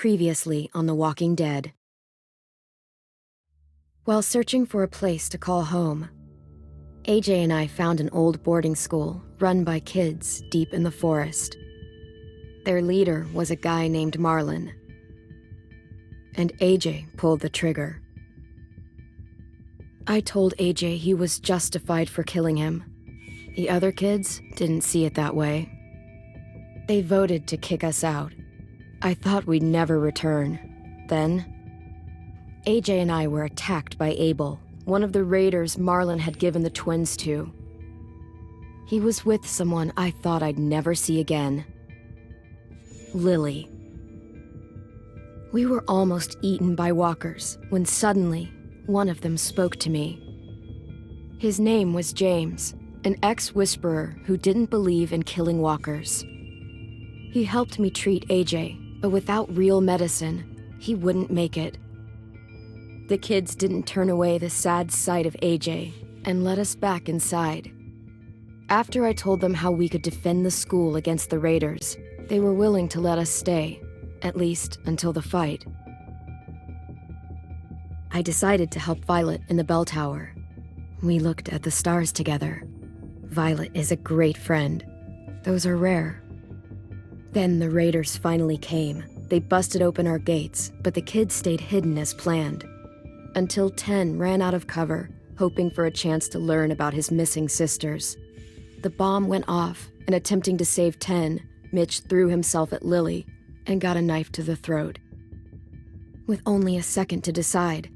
Previously on The Walking Dead. While searching for a place to call home, AJ and I found an old boarding school run by kids deep in the forest. Their leader was a guy named Marlon, and AJ pulled the trigger. I told AJ he was justified for killing him. The other kids didn't see it that way. They voted to kick us out. I thought we'd never return. Then, AJ and I were attacked by Abel, one of the raiders Marlon had given the twins to. He was with someone I thought I'd never see again. Lily. We were almost eaten by walkers when suddenly one of them spoke to me. His name was James, an ex-whisperer who didn't believe in killing walkers. He helped me treat AJ, but without real medicine, he wouldn't make it. The kids didn't turn away the sad sight of AJ and let us back inside. After I told them how we could defend the school against the raiders, they were willing to let us stay, at least until the fight. I decided to help Violet in the bell tower. We looked at the stars together. Violet is a great friend. Those are rare. Then the raiders finally came. They busted open our gates, but the kids stayed hidden as planned. Until 10 ran out of cover, hoping for a chance to learn about his missing sisters. The bomb went off, and attempting to save 10, Mitch threw himself at Lily and got a knife to the throat. With only a second to decide,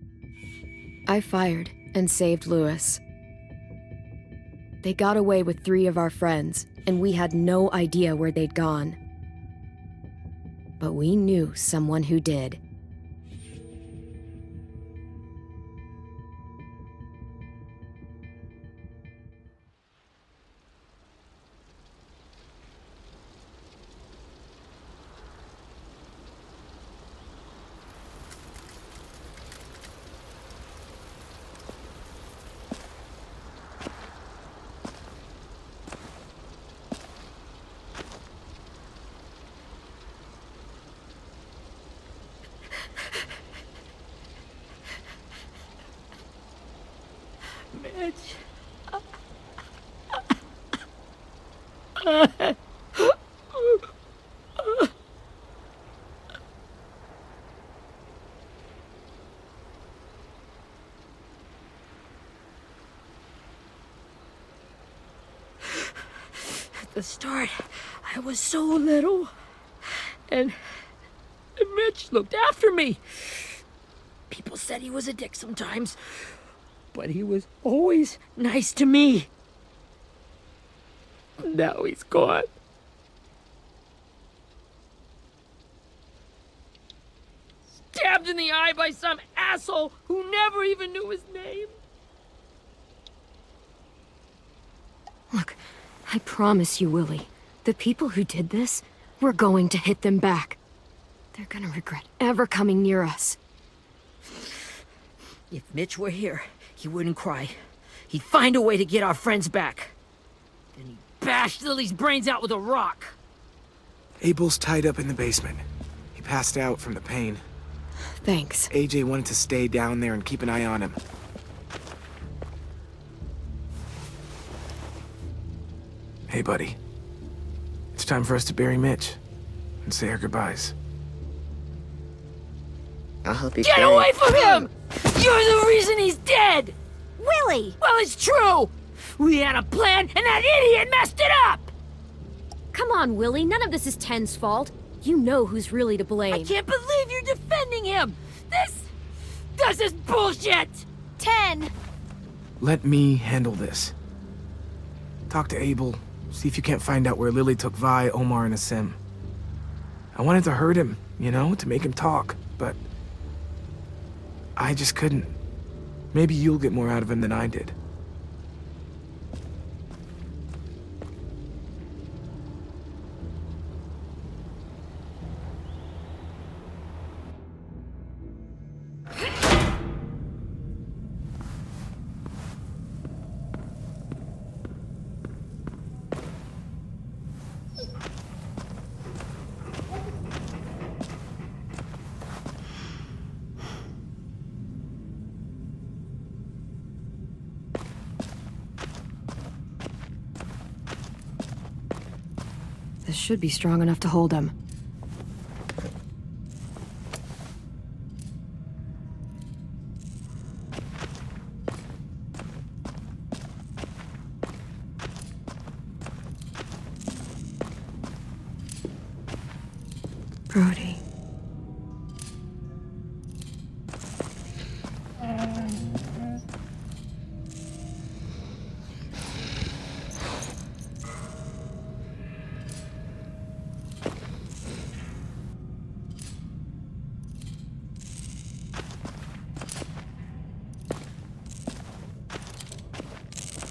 I fired and saved Lewis. They got away with 3 of our friends, and we had no idea where they'd gone. But we knew someone who did. Mitch. At the start, I was so little, and Mitch looked after me. People said he was a dick sometimes, but he was always nice to me. Now he's gone. Stabbed in the eye by some asshole who never even knew his name. Look, I promise you, Willie, the people who did this, we're going to hit them back. They're gonna regret ever coming near us. If Mitch were here, he wouldn't cry. He'd find a way to get our friends back. Then he'd bash Lily's brains out with a rock. Abel's tied up in the basement. He passed out from the pain. Thanks. AJ wanted to stay down there and keep an eye on him. Hey, buddy. It's time for us to bury Mitch and say our goodbyes. I'll help you Get carry. away from him! You're the reason he's dead! Willie! Well, it's true! We had a plan, and that idiot messed it up! Come on, Willie, none of this is Ten's fault. You know who's really to blame. I can't believe you're defending him! This is bullshit! 10! Let me handle this. Talk to Abel, see if you can't find out where Lily took Vi, Omar, and Asim. I wanted to hurt him, you know, to make him talk, but I just couldn't. Maybe you'll get more out of him than I did. This should be strong enough to hold him. Brody.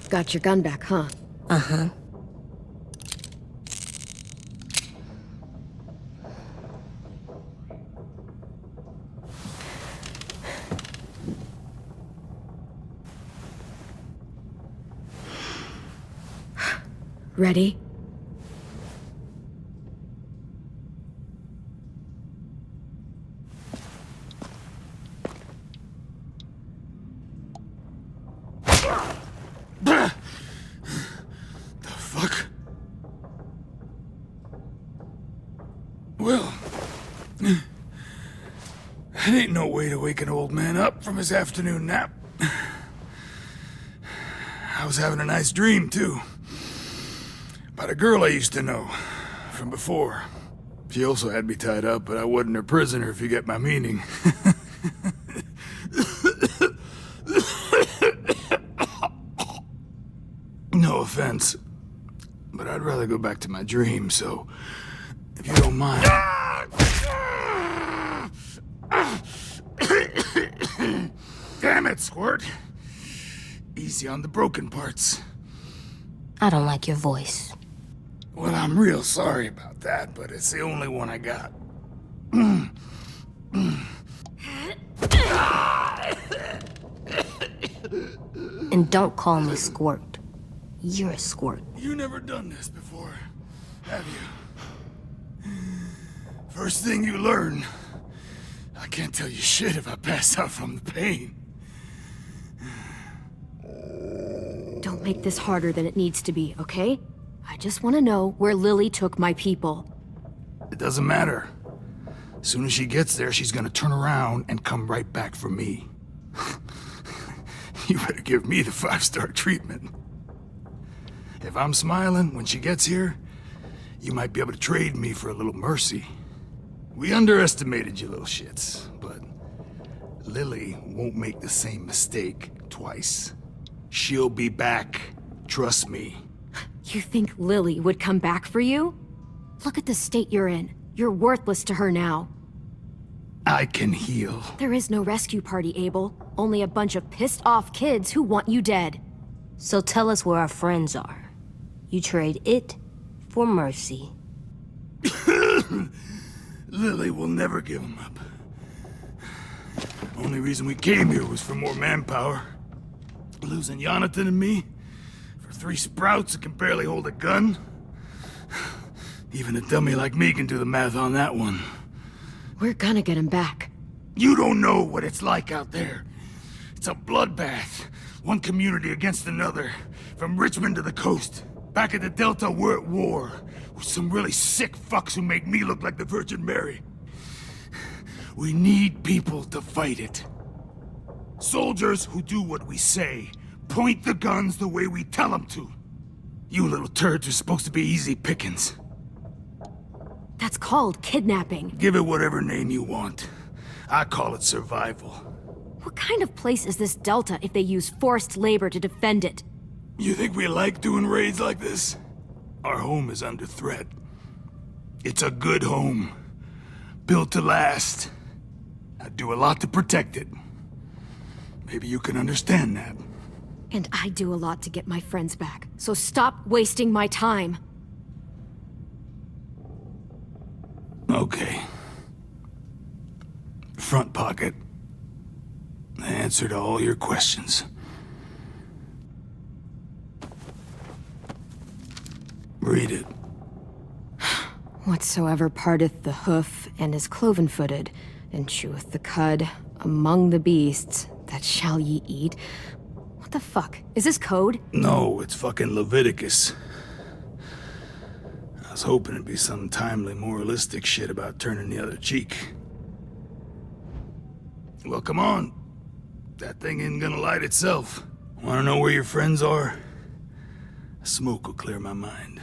Got your gun back, huh? Uh-huh. Ready? The fuck? Well, that ain't no way to wake an old man up from his afternoon nap. I was having a nice dream, too. About a girl I used to know from before. She also had me tied up, but I wasn't her prisoner, if you get my meaning. No offense, but I'd rather go back to my dream, so if you don't mind. Damn it, Squirt. Easy on the broken parts. I don't like your voice. Well, I'm real sorry about that, but it's the only one I got. And don't call me Squirt. You're a squirt. You never done this before, have you? First thing you learn, I can't tell you shit if I pass out from the pain. Don't make this harder than it needs to be, okay? I just want to know where Lily took my people. It doesn't matter. As soon as she gets there, she's gonna turn around and come right back for me. You better give me the 5-star treatment. If I'm smiling when she gets here, you might be able to trade me for a little mercy. We underestimated you little shits, but Lily won't make the same mistake twice. She'll be back, trust me. You think Lily would come back for you? Look at the state you're in. You're worthless to her now. I can heal. There is no rescue party, Abel. Only a bunch of pissed-off kids who want you dead. So tell us where our friends are. You trade it for mercy. Lily will never give him up. Only reason we came here was for more manpower. Losing Jonathan and me for 3 sprouts that can barely hold a gun. Even a dummy like me can do the math on that one. We're gonna get him back. You don't know what it's like out there. It's a bloodbath. One community against another. From Richmond to the coast. Back at the Delta, we're at war. With some really sick fucks who make me look like the Virgin Mary. We need people to fight it. Soldiers who do what we say. Point the guns the way we tell them to. You little turds are supposed to be easy pickings. That's called kidnapping. Give it whatever name you want. I call it survival. What kind of place is this Delta if they use forced labor to defend it? You think we like doing raids like this? Our home is under threat. It's a good home. Built to last. I do a lot to protect it. Maybe you can understand that. And I do a lot to get my friends back. So stop wasting my time. Okay. Front pocket. The answer to all your questions. Read it. Whatsoever parteth the hoof and is cloven-footed, and cheweth the cud among the beasts, that shall ye eat. What the fuck? Is this code? No, it's fucking Leviticus. was hoping it'd be some timely, moralistic shit about turning the other cheek. Well, come on. That thing ain't gonna light itself. Wanna know where your friends are? Smoke will clear my mind.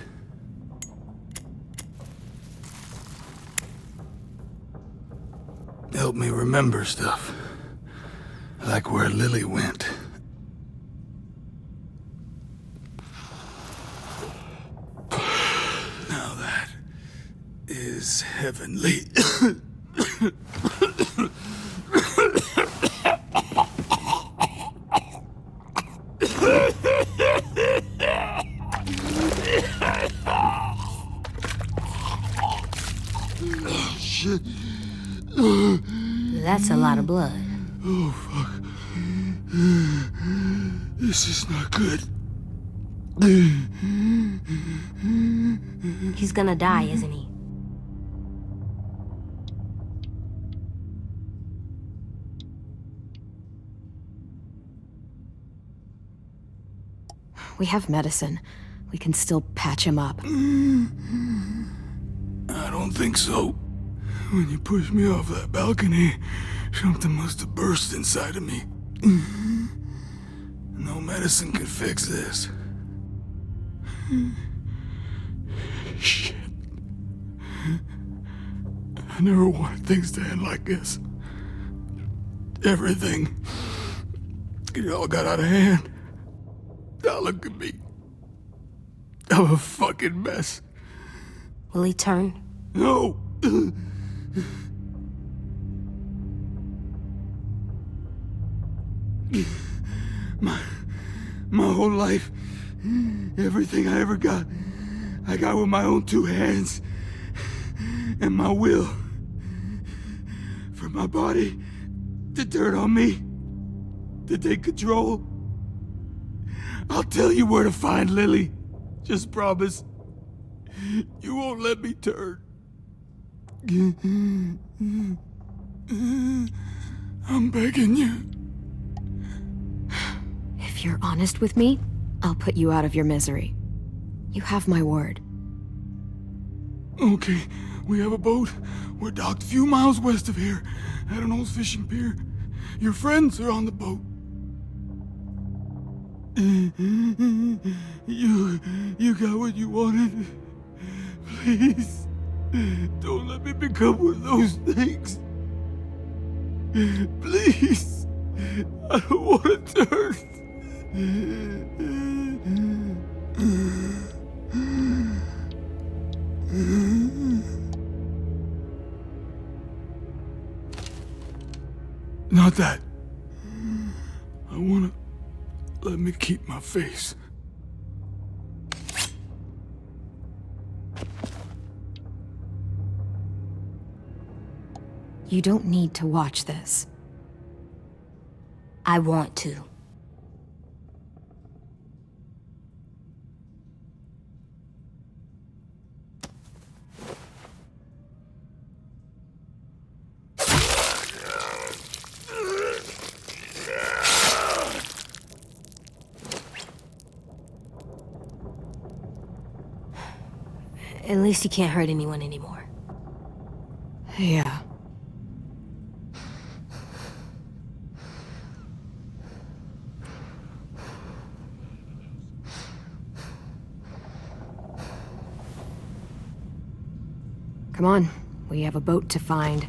Help me remember stuff. Like where Lily went. Now that is heavenly. Shit. That's a lot of blood. Oh, fuck. This is not good. He's gonna die, isn't he? We have medicine. We can still patch him up. I don't think so. When you pushed me off that balcony, something must have burst inside of me. No medicine could fix this. Shit. I never wanted things to end like this. Everything. It all got out of hand. Now look at me. I'm a fucking mess. Will he turn? No! My whole life, everything I ever got, I got with my own two hands and my will. For my body to turn on me, to take control. I'll tell you where to find Lily. Just promise. You won't let me turn. I'm begging you. If you're honest with me, I'll put you out of your misery. You have my word. Okay, we have a boat. We're docked a few miles west of here, at an old fishing pier. Your friends are on the boat. You got what you wanted. Please, don't let me become one of those things. Please, I don't want to turn. Not that. I wanna let me keep my face. You don't need to watch this. I want to. At least he can't hurt anyone anymore. Yeah. Come on, we have a boat to find.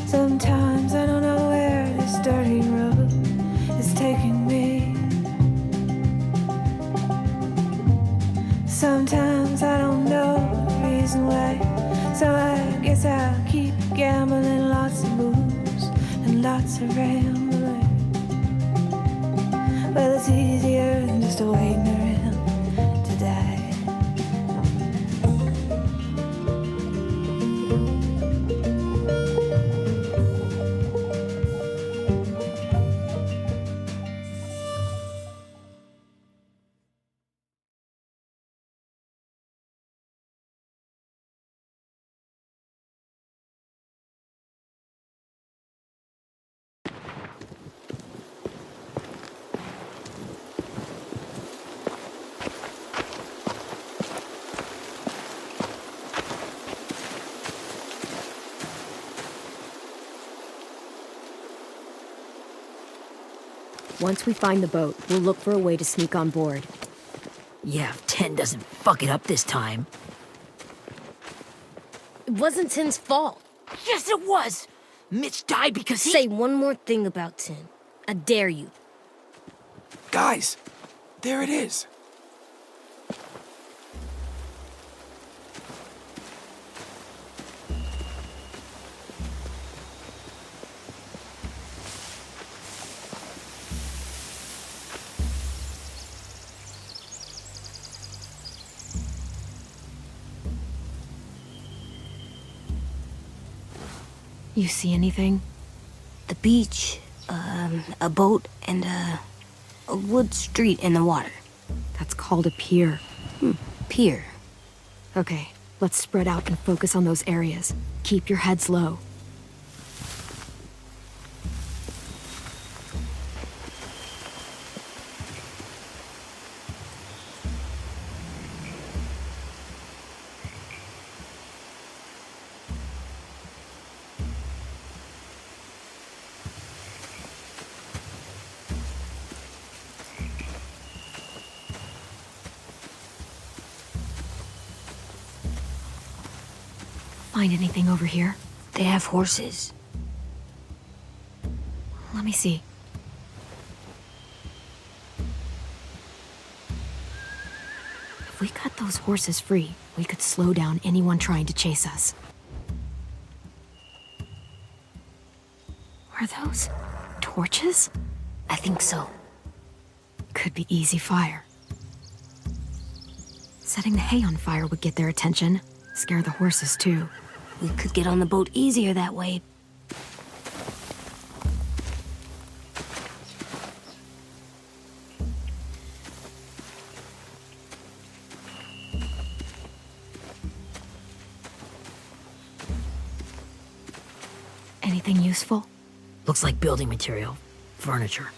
Sometimes I don't know where this dirty road is taking me. Sometimes I don't know the reason why, so I guess I'll keep gambling. Lots of moves and lots of rambling. Well, it's easier than just waiting around to die. Once we find the boat, we'll look for a way to sneak on board. Yeah, if 10 doesn't fuck it up this time. It wasn't Tin's fault. Yes, it was! Mitch died because he— Say one more thing about Tin. I dare you. Guys, there it is. You see anything? The beach, a boat, and a wood street in the water. That's called a pier. Pier. Okay, let's spread out and focus on those areas. Keep your heads low. Find anything over here? They have horses. Let me see. If we cut those horses free, we could slow down anyone trying to chase us. Are those torches? I think so. Could be easy fire. Setting the hay on fire would get their attention. Scare the horses, too. We could get on the boat easier that way. Anything useful? Looks like building material. Furniture.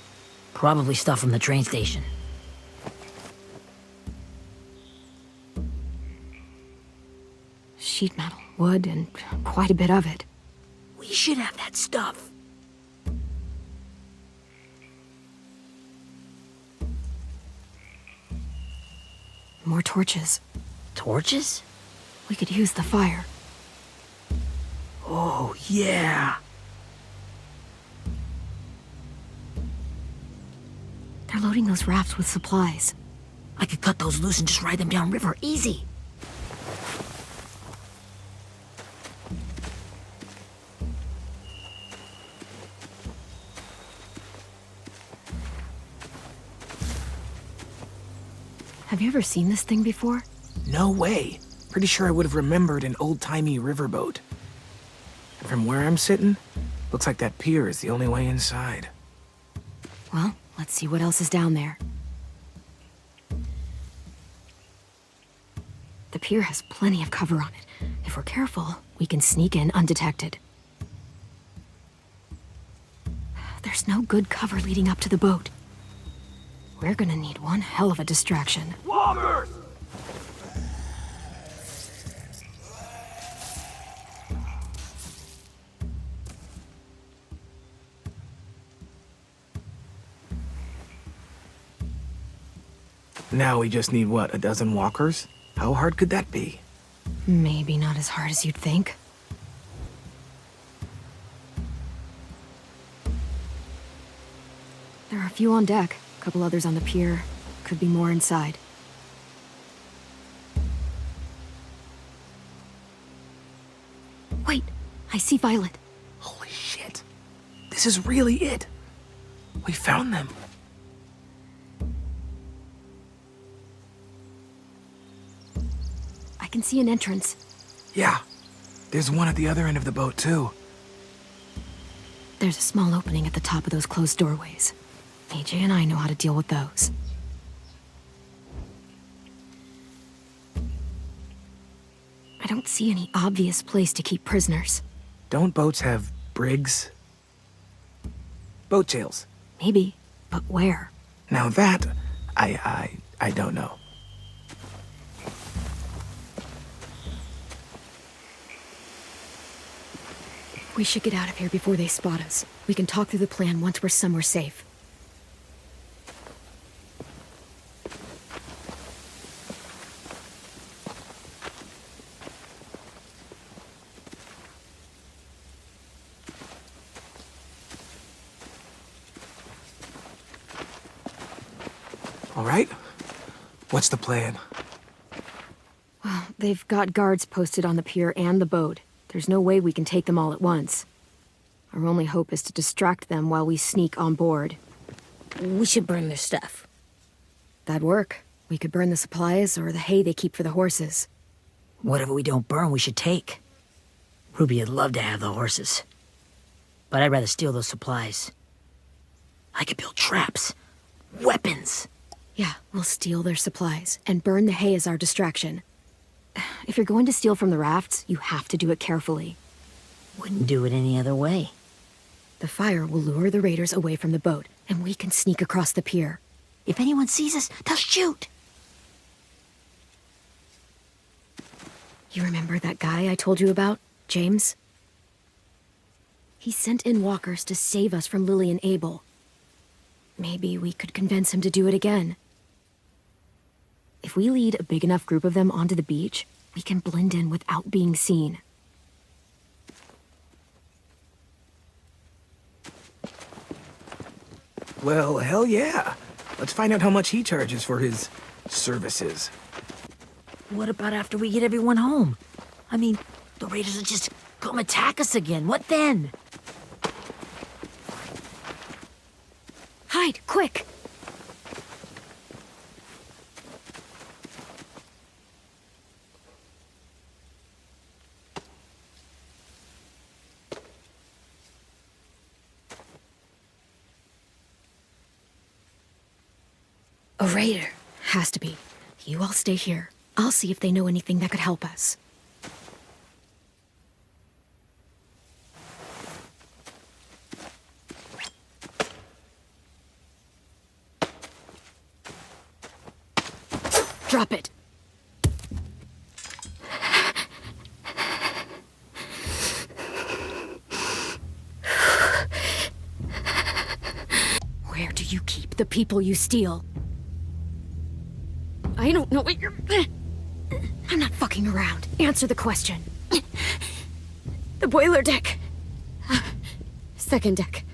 Probably stuff from the train station. Sheet metal, wood, and quite a bit of it. We should have that stuff. More torches. Torches? We could use the fire. Oh, yeah. They're loading those rafts with supplies. I could cut those loose and just ride them downriver. Easy. Have you ever seen this thing before? No way. Pretty sure I would have remembered an old-timey riverboat. And from where I'm sitting, looks like that pier is the only way inside. Well, let's see what else is down there. The pier has plenty of cover on it. If we're careful, we can sneak in undetected. There's no good cover leading up to the boat. We're gonna need one hell of a distraction. Walkers! Now we just need, what, a dozen walkers? How hard could that be? Maybe not as hard as you'd think. There are a few on deck, a couple others on the pier. Could be more inside. Wait, I see Violet. Holy shit. This is really it. We found them. can see an entrance. Yeah, there's one at the other end of the boat, too. There's a small opening at the top of those closed doorways. AJ and I know how to deal with those. I don't see any obvious place to keep prisoners. Don't boats have brigs? Boat jails. Maybe, but where? Now that, I don't know. We should get out of here before they spot us. We can talk through the plan once we're somewhere safe. All right? What's the plan? Well, they've got guards posted on the pier and the boat. There's no way we can take them all at once. Our only hope is to distract them while we sneak on board. We should burn their stuff. That'd work. We could burn the supplies or the hay they keep for the horses. Whatever we don't burn, we should take. Ruby would love to have the horses. But I'd rather steal those supplies. I could build traps. Weapons. Yeah, we'll steal their supplies and burn the hay as our distraction. If you're going to steal from the rafts, you have to do it carefully. Wouldn't do it any other way. The fire will lure the raiders away from the boat, and we can sneak across the pier. If anyone sees us, they'll shoot. You remember that guy I told you about, James? He sent in walkers to save us from Lily and Abel. Maybe we could convince him to do it again. If we lead a big enough group of them onto the beach, we can blend in without being seen. Well, hell yeah. Let's find out how much he charges for his services. What about after we get everyone home? I mean, the raiders will just come attack us again. What then? Hide, quick! A raider. Has to be. You all stay here. I'll see if they know anything that could help us. Drop it. Where do you keep the people you steal? I don't know what you're... I'm not fucking around. Answer the question. The boiler deck. Second deck.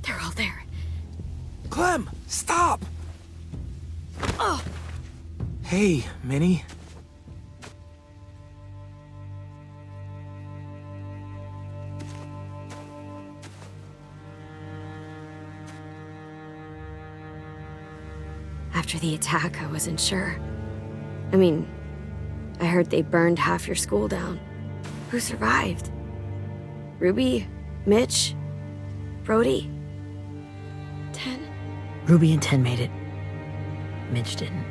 They're all there. Clem, stop! Oh! Hey, Minnie. After the attack, I wasn't sure. I mean, I heard they burned half your school down. Who survived? Ruby? Mitch? Brody? Ten? Ruby and Ten made it. Mitch didn't.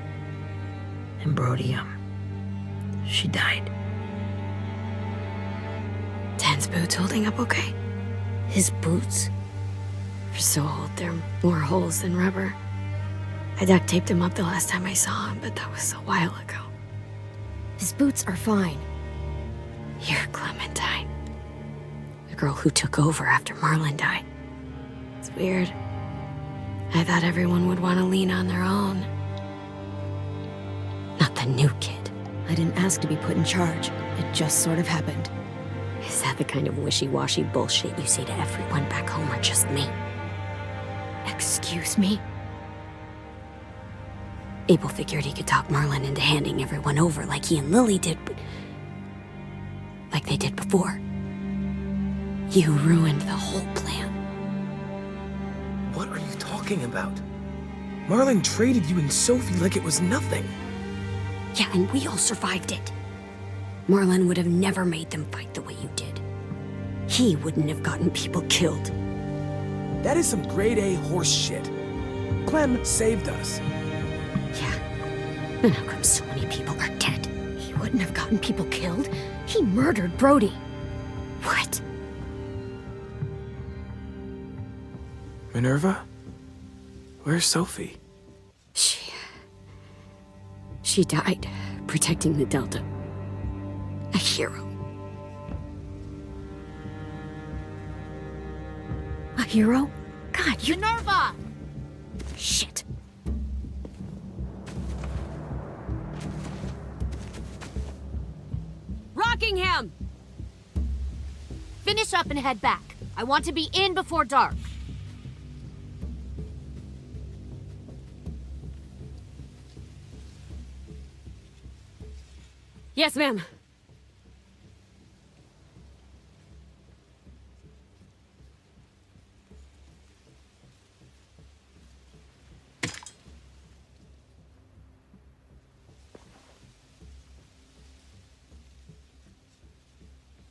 And Brody, she died. Ten's boots holding up okay? His boots? They're so old, they're more holes than rubber. I duct taped him up the last time I saw him, but that was a while ago. His boots are fine. You're Clementine. The girl who took over after Marlon died. It's weird. I thought everyone would want to lean on their own. Not the new kid. I didn't ask to be put in charge. It just sort of happened. Is that the kind of wishy-washy bullshit you say to everyone back home or just me? Excuse me? Abel figured he could talk Marlon into handing everyone over like he and Lily did, but... like they did before. You ruined the whole plan. What are you talking about? Marlon traded you and Sophie like it was nothing. Yeah, and we all survived it. Marlon would have never made them fight the way you did. He wouldn't have gotten people killed. That is some grade A horse shit. Clem saved us. Yeah. And how come so many people are dead? He wouldn't have gotten people killed. He murdered Brody. What? Minerva? Where's Sophie? She died protecting the Delta. A hero. A hero? God, you... Minerva! Shit. Rockingham! Finish up and head back. I want to be in before dark. Yes, ma'am.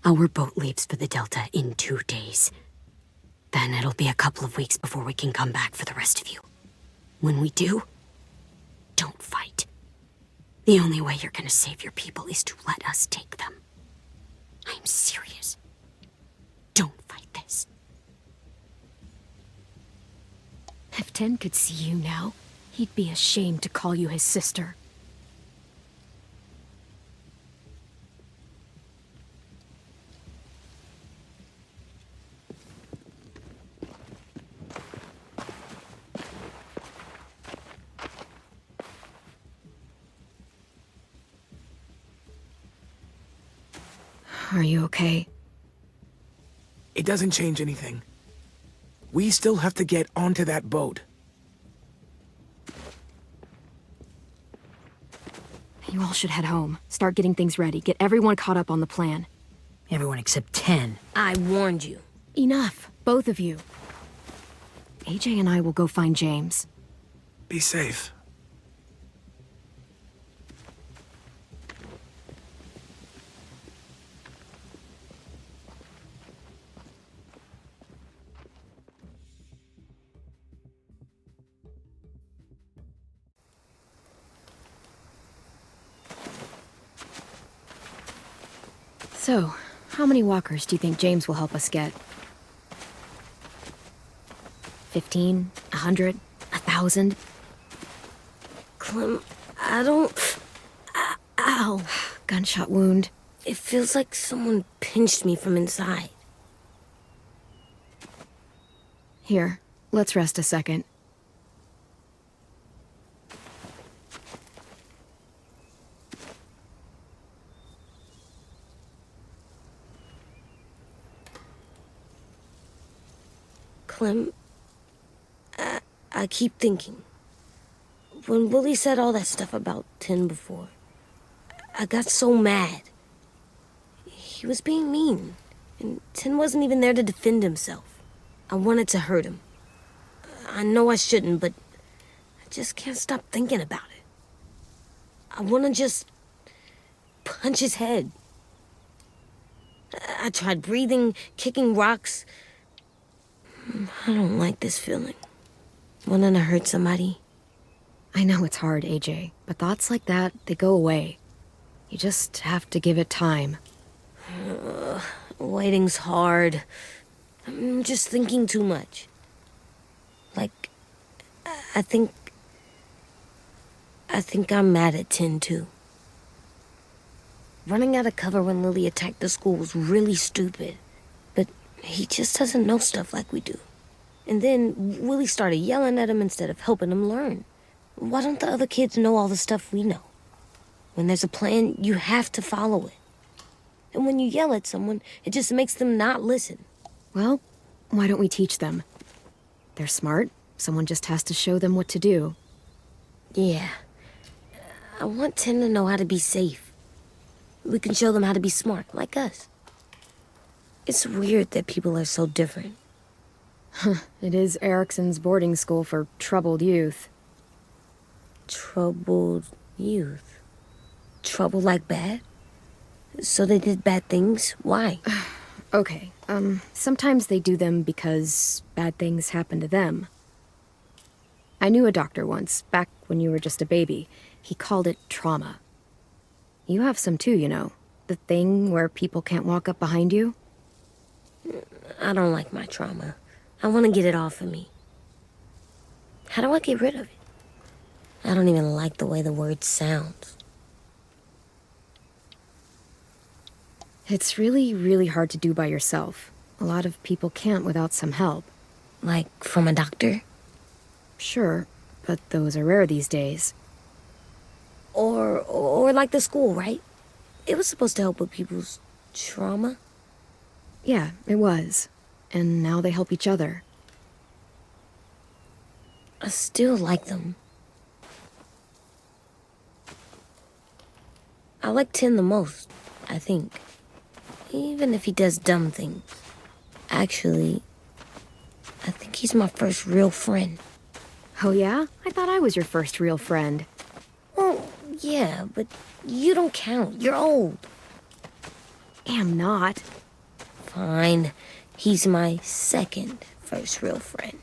Our boat leaves for the Delta in 2 days. Then it'll be a couple of weeks before we can come back for the rest of you. When we do, don't fight. The only way you're gonna save your people is to let us take them. I'm serious. Don't fight this. If Ten could see you now, he'd be ashamed to call you his sister. Are you okay? It doesn't change anything. We still have to get onto that boat. You all should head home. Start getting things ready. Get everyone caught up on the plan. Everyone except 10. I warned you. Enough, both of you. AJ and I will go find James. Be safe. So, how many walkers do you think James will help us get? 15? 100? 1,000? Clem, I don't... Ow. Gunshot wound. It feels like someone pinched me from inside. Here, let's rest a second. Clem, I keep thinking. When Willie said all that stuff about 10 before, I got so mad. He was being mean, and 10 wasn't even there to defend himself. I wanted to hurt him. I know I shouldn't, but I just can't stop thinking about it. I want to just punch his head. I tried breathing, kicking rocks. I don't like this feeling. Wanting to hurt somebody. I know it's hard, AJ, but thoughts like that, they go away. You just have to give it time. Waiting's hard. I'm just thinking too much. Like, I think I'm mad at 10 too. Running out of cover when Lily attacked the school was really stupid. But he just doesn't know stuff like we do. And then Willie started yelling at him instead of helping him learn. Why don't the other kids know all the stuff we know? When there's a plan, you have to follow it. And when you yell at someone, it just makes them not listen. Well, why don't we teach them? They're smart. Someone just has to show them what to do. Yeah. I want 10 to know how to be safe. We can show them how to be smart, like us. It's weird that people are so different. It is Erickson's boarding school for troubled youth. Troubled youth? Trouble like bad? So they did bad things? Why? Okay, sometimes they do them because bad things happen to them. I knew a doctor once, back when you were just a baby. He called it trauma. You have some too, you know. The thing where people can't walk up behind you. I don't like my trauma. I want to get it off of me. How do I get rid of it? I don't even like the way the word sounds. It's really, really hard to do by yourself. A lot of people can't without some help. Like from a doctor? Sure, but those are rare these days. Or like the school, right? It was supposed to help with people's trauma. Yeah, it was. And now they help each other. I still like them. I like Tin the most, I think. Even if he does dumb things. Actually, I think he's my first real friend. Oh yeah? I thought I was your first real friend. Well, yeah, but you don't count. You're old. Am not. Fine. He's my second first real friend.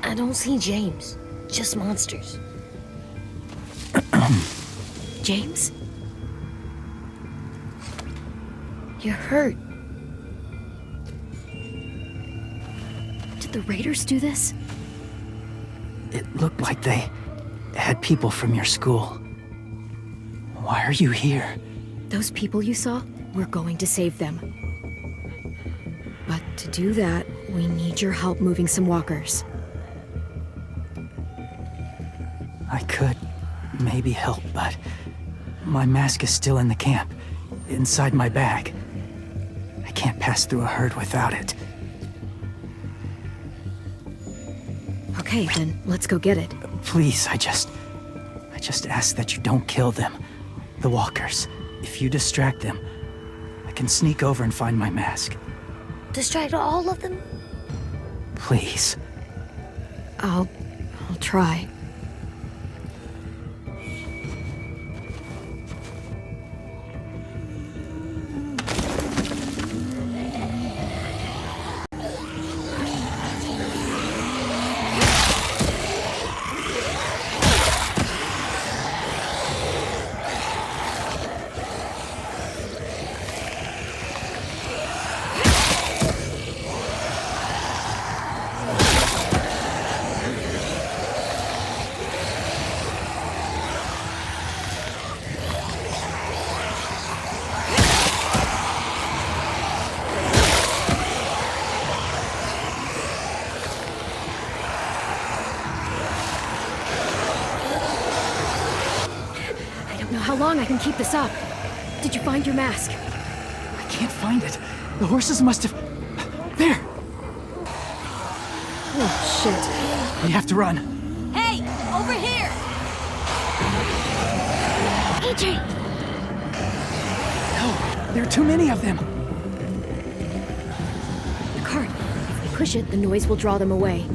I don't see James, just monsters. James? You're hurt. Did the Raiders do this? It looked like they had people from your school. Why are you here? Those people you saw? We're going to save them. But to do that, we need your help moving some walkers. I could maybe help, but my mask is still in the camp, inside my bag. I can't pass through a herd without it. Okay, then let's go get it. Please, I just ask that you don't kill them. The walkers. If you distract them, I can sneak over and find my mask. Distract all of them? Please. I'll try. How long I can keep this up? Did you find your mask? I can't find it. The horses must have... There! Oh, shit. We have to run. Hey, over here! AJ! No, there are too many of them. The cart. If we push it, the noise will draw them away.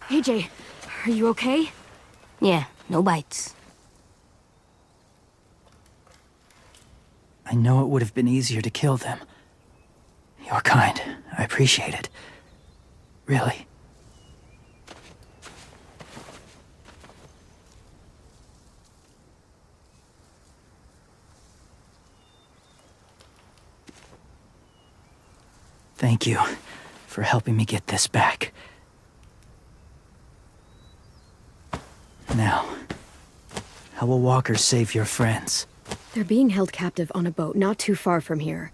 AJ, Are you okay? Yeah, no bites. I know it would have been easier to kill them. You're kind. I appreciate it. Really. Thank you for helping me get this back. Now, how will walkers save your friends? They're being held captive on a boat not too far from here.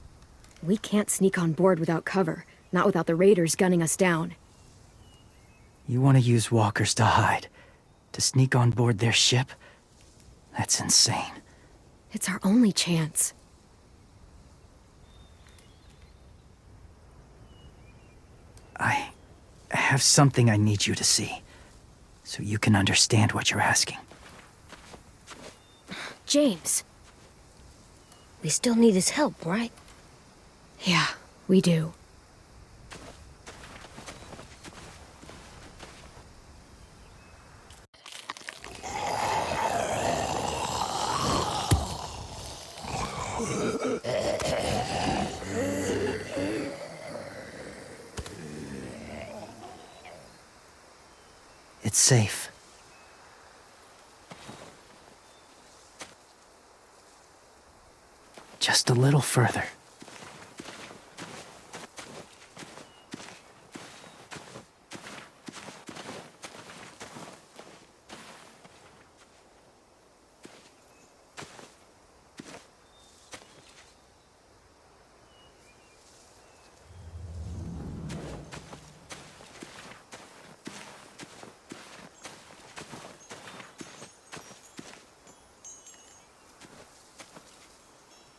We can't sneak on board without cover, not without the raiders gunning us down. You want to use walkers to hide? To sneak on board their ship? That's insane. It's our only chance. I have something I need you to see, so you can understand what you're asking. James. We still need his help, right? Yeah, we do. It's safe. Just a little further.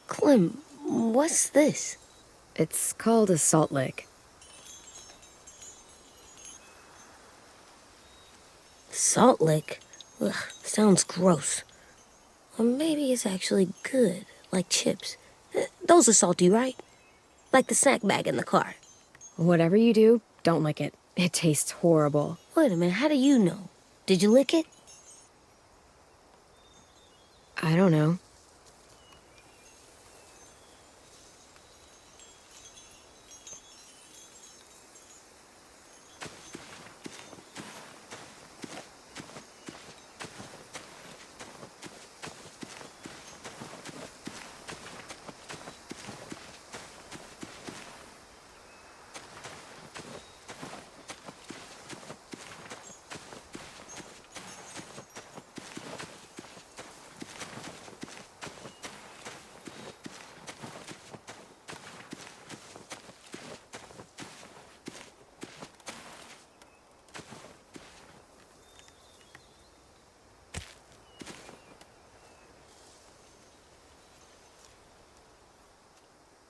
Clem, what's this? It's called a salt lick. Salt lick? Ugh, sounds gross. Or maybe it's actually good, like chips. Those are salty, right? Like the snack bag in the car. Whatever you do, don't lick it. It tastes horrible. Wait a minute, how do you know? Did you lick it? I don't know.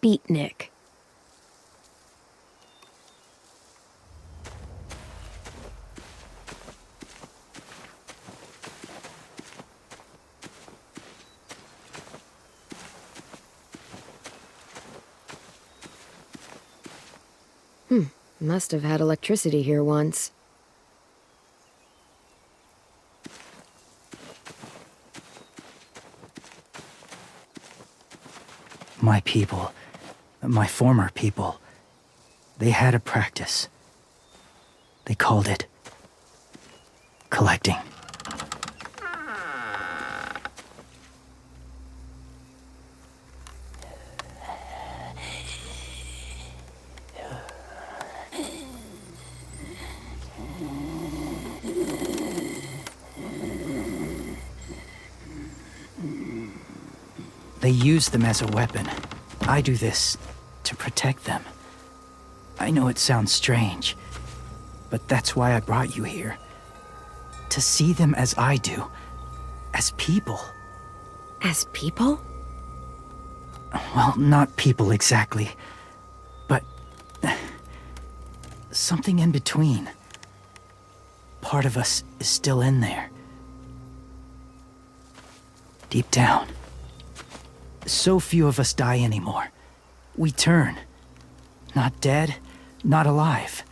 Beatnik. Must have had electricity here once. My people, my former people, they had a practice. They called it collecting. They use them as a weapon. I do this to protect them. I know it sounds strange, but that's why I brought you here. To see them as I do, as people. As people? Well, not people exactly, but something in between. Part of us is still in there. Deep down. So few of us die anymore. We turn. Not dead, not alive.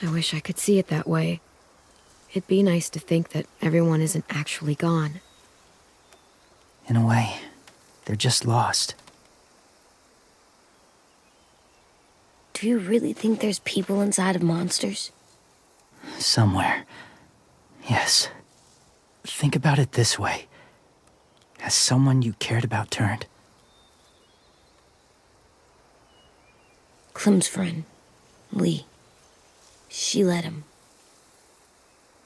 I wish I could see it that way. it'd be nice to think that everyone isn't actually gone. In a way, they're just lost. Do you really think there's people inside of monsters? Somewhere. Yes. Think about it this way. Has someone you cared about turned? Clem's friend, Lee. She let him.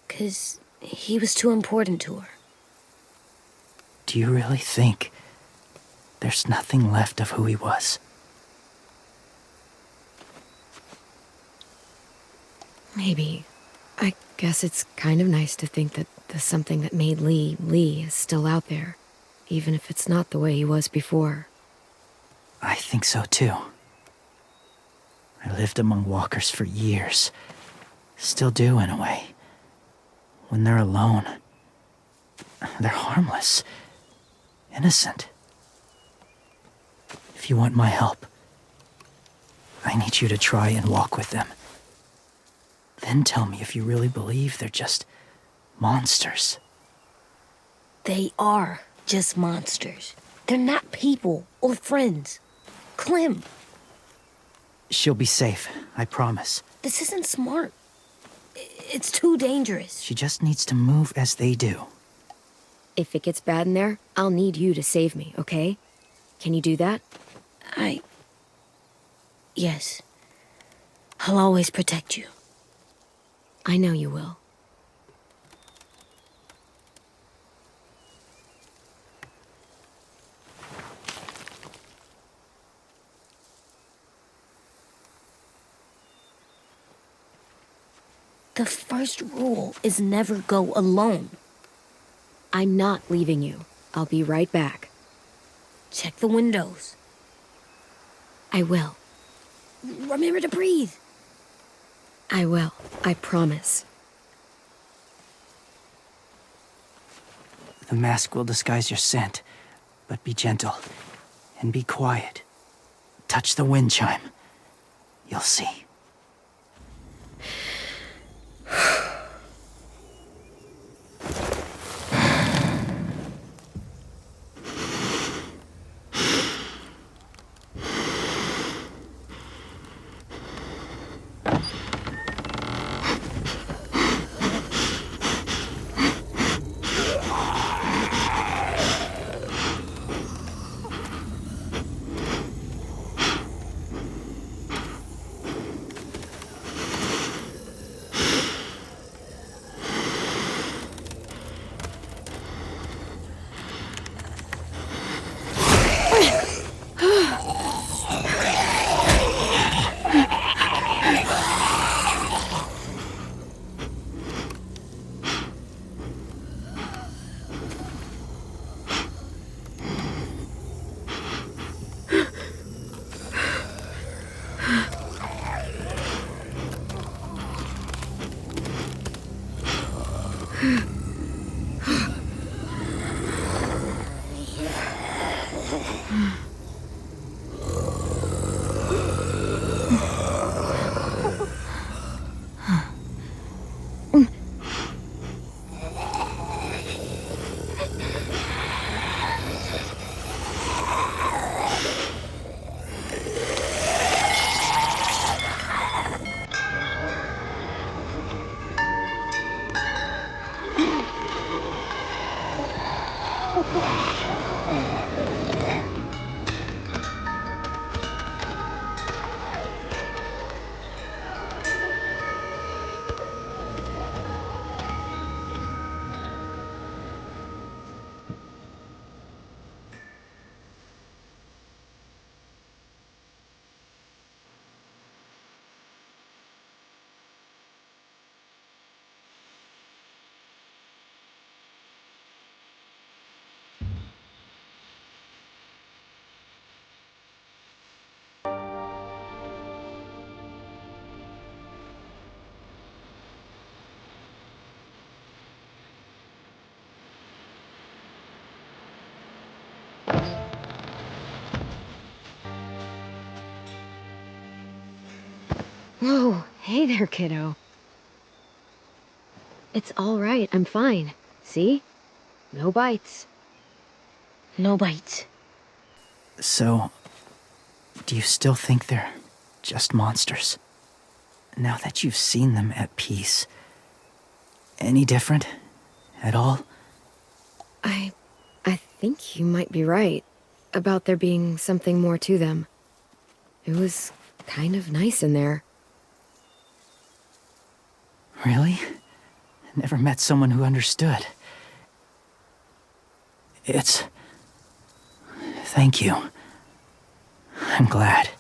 'Cause he was too important to her. Do you really think there's nothing left of who he was? Maybe. I guess it's kind of nice to think that the something that made Lee Lee is still out there, even if it's not the way he was before. I think so too. I lived among walkers for years. Still do, in a way. When they're alone, they're harmless. Innocent. If you want my help, I need you to try and walk with them. Then tell me if you really believe they're just monsters. They are just monsters. They're not people or friends. Clem, She'll be safe, I promise. this isn't smart. It's too dangerous. She just needs to move as they do. If it gets bad in there, I'll need you to save me, okay? Can you do that? Yes. I'll always protect you. I know you will. The first rule is never go alone. I'm not leaving you. I'll be right back. Check the windows. I will. Remember to breathe. I will. I promise. The mask will disguise your scent, but be gentle and be quiet. Touch the wind chime. You'll see. Whoa, hey there, kiddo. It's all right. I'm fine. See? No bites. No bites. So, do you still think they're just monsters? Now that you've seen them at peace, any different at all? I think you might be right about there being something more to them. It was kind of nice in there. Really? Never met someone who understood. Thank you. I'm glad.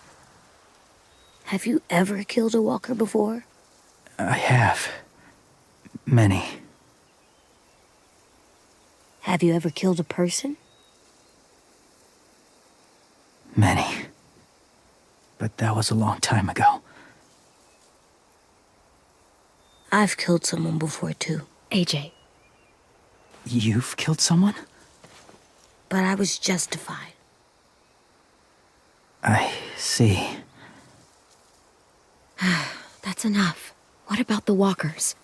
Have you ever killed a walker before? I have. Many. Have you ever killed a person? Many. But that was a long time ago. I've killed someone before, too. AJ. You've killed someone? But I was justified. I see. That's enough. What about the walkers?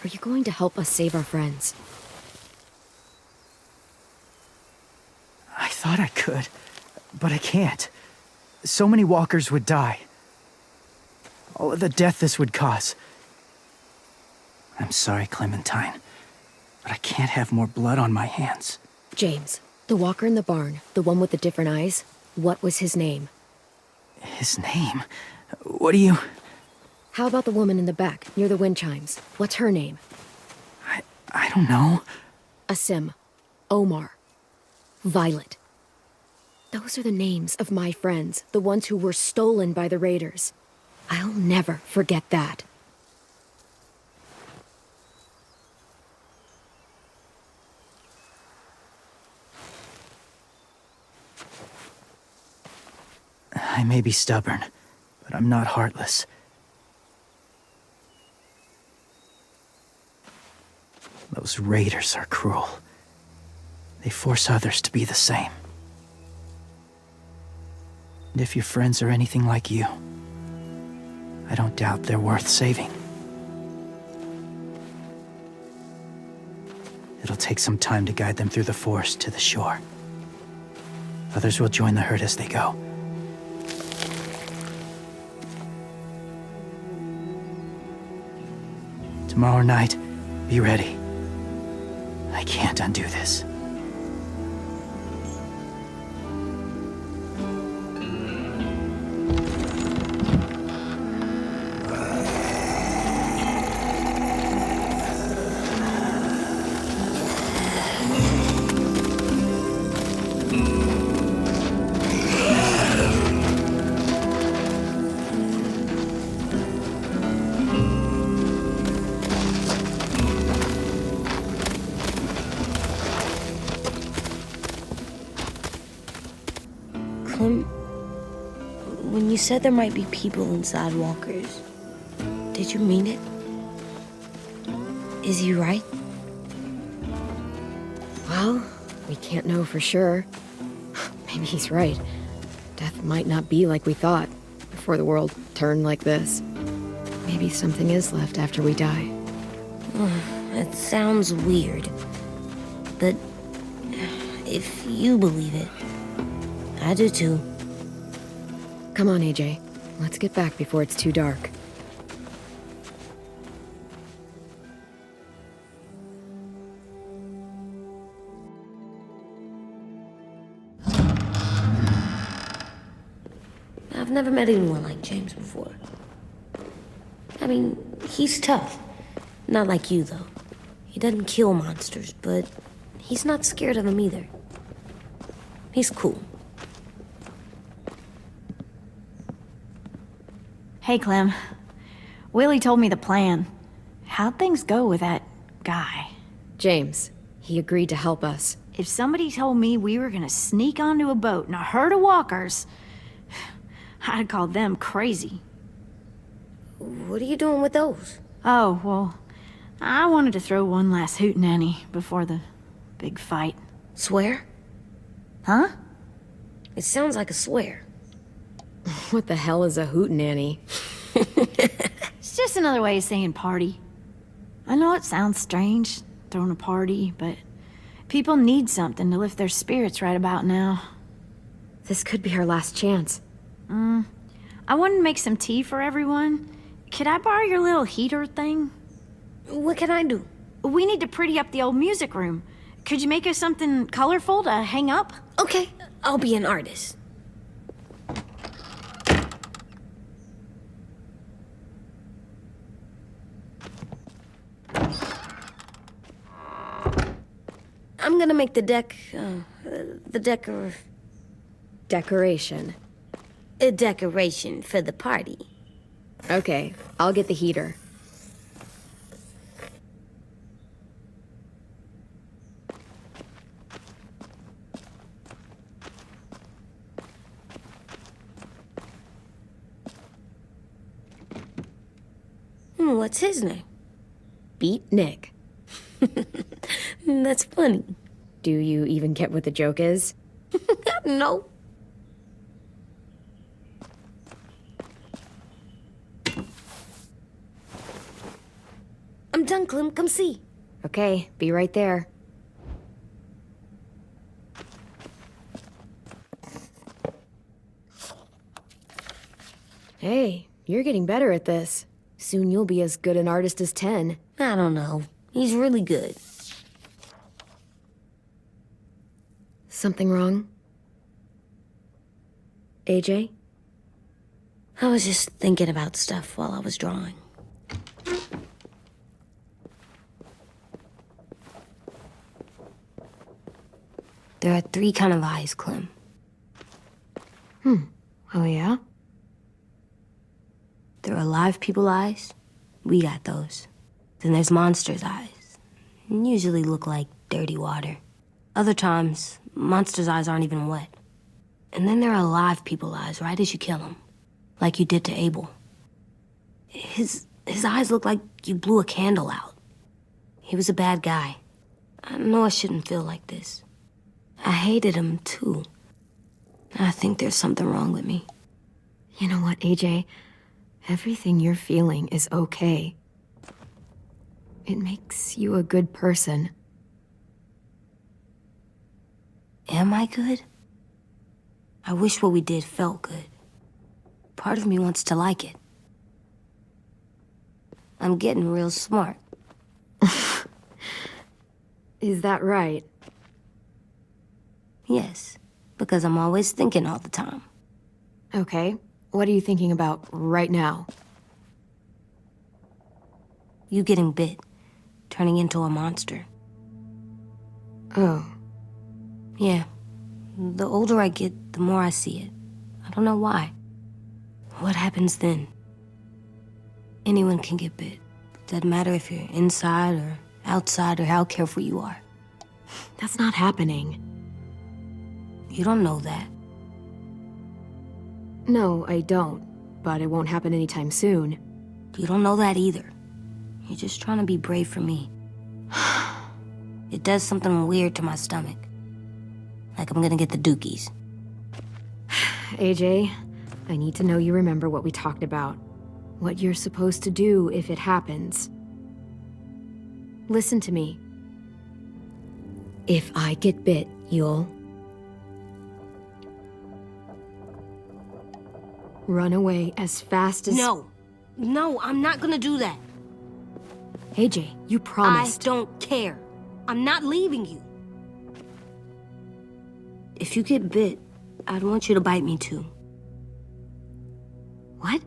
Are you going to help us save our friends? I thought I could, but I can't. So many walkers would die. All of the death this would cause. I'm sorry, Clementine, but I can't have more blood on my hands. James, the walker in the barn, the one with the different eyes, what was his name? His name? What do you... How about the woman in the back, near the wind chimes? What's her name? I don't know. Asim. Omar. Violet. Those are the names of my friends, the ones who were stolen by the raiders. I'll never forget that. I may be stubborn, but I'm not heartless. Those raiders are cruel. They force others to be the same. And if your friends are anything like you, I don't doubt they're worth saving. It'll take some time to guide them through the forest to the shore. Others will join the herd as they go. Tomorrow night, be ready. I can't undo this. When you said there might be people inside walkers, did you mean it? Is he right? Well, we can't know for sure. Maybe he's right. Death might not be like we thought before the world turned like this. Maybe something is left after we die. It sounds weird, but if you believe it, I do too. Come on, AJ. Let's get back before it's too dark. I've never met anyone like James before. I mean, he's tough. Not like you, though. He doesn't kill monsters, but he's not scared of them either. He's cool. Hey, Clem. Willie told me the plan. How'd things go with that guy? James, he agreed to help us. If somebody told me we were gonna sneak onto a boat in a herd of walkers, I'd call them crazy. What are you doing with those? Oh, well, I wanted to throw one last hootenanny before the big fight. Swear? Huh? It sounds like a swear. What the hell is a hootenanny? It's just another way of saying party. I know it sounds strange, throwing a party, but people need something to lift their spirits right about now. This could be our last chance. I wanted to make some tea for everyone. Could I borrow your little heater thing? What can I do? We need to pretty up the old music room. Could you make us something colorful to hang up? Okay, I'll be an artist. I'm gonna make the Decoration. a decoration for the party. Okay, I'll get the heater. What's his name? Beat Nick. That's funny. Do you even get what the joke is? No. I'm done, Clem. Come see. Okay, be right there. Hey, you're getting better at this. Soon you'll be as good an artist as 10. I don't know. He's really good. Something wrong? AJ? I was just thinking about stuff while I was drawing. There are 3 kind of eyes, Clem. Oh, yeah? There are live people eyes. We got those. Then there's monsters' eyes. Usually look like dirty water. Other times, monsters' eyes aren't even wet. And then there are live people eyes right as you kill them. Like you did to Abel. His eyes look like you blew a candle out. He was a bad guy. I know I shouldn't feel like this. I hated him, too. I think there's something wrong with me. You know what, AJ? Everything you're feeling is okay. It makes you a good person. Am I good? I wish what we did felt good. Part of me wants to like it. I'm getting real smart. Is that right? Yes, because I'm always thinking all the time. Okay, what are you thinking about right now? You getting bit, turning into a monster. Oh. Yeah. The older I get, the more I see it. I don't know why. What happens then? Anyone can get bit. Doesn't matter if you're inside or outside or how careful you are. That's not happening. You don't know that. No, I don't. But it won't happen anytime soon. You don't know that either. You're just trying to be brave for me. It does something weird to my stomach. Like I'm gonna get the dookies. AJ, I need to know you remember what we talked about. What you're supposed to do if it happens. Listen to me. If I get bit, you'll... run away as fast as... No, I'm not gonna do that. AJ, you promised. I don't care. I'm not leaving you. If you get bit, I'd want you to bite me too. What?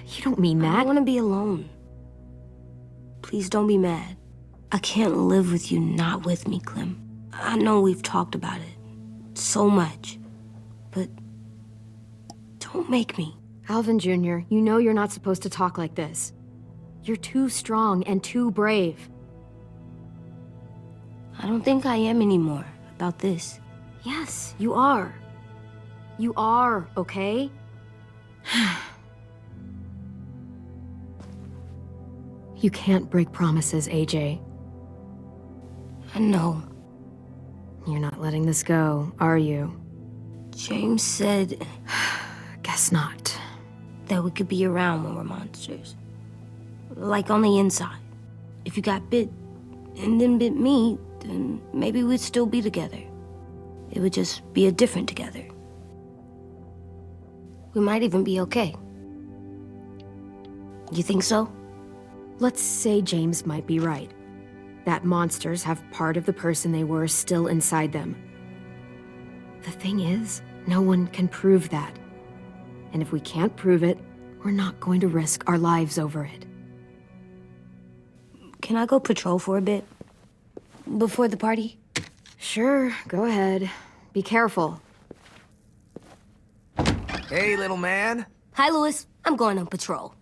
You don't mean I that. don't want to be alone. Please don't be mad. I can't live with you not with me, Clem. I know we've talked about it so much, but don't make me. Alvin Jr., you know you're not supposed to talk like this. You're too strong and too brave. I don't think I am anymore about this. Yes, you are. You are, okay? You can't break promises, AJ. I know. You're not letting this go, are you? James said Guess not. that we could be around when we're monsters. Like on the inside. if you got bit and then bit me, then maybe we'd still be together. It would just be a different together. We might even be okay. You think so? Let's say James might be right. That monsters have part of the person they were still inside them. The thing is, no one can prove that. And if we can't prove it, we're not going to risk our lives over it. Can I go patrol for a bit? Before the party? Sure, go ahead. Be careful. Hey, little man. Hi, Louis. I'm going on patrol.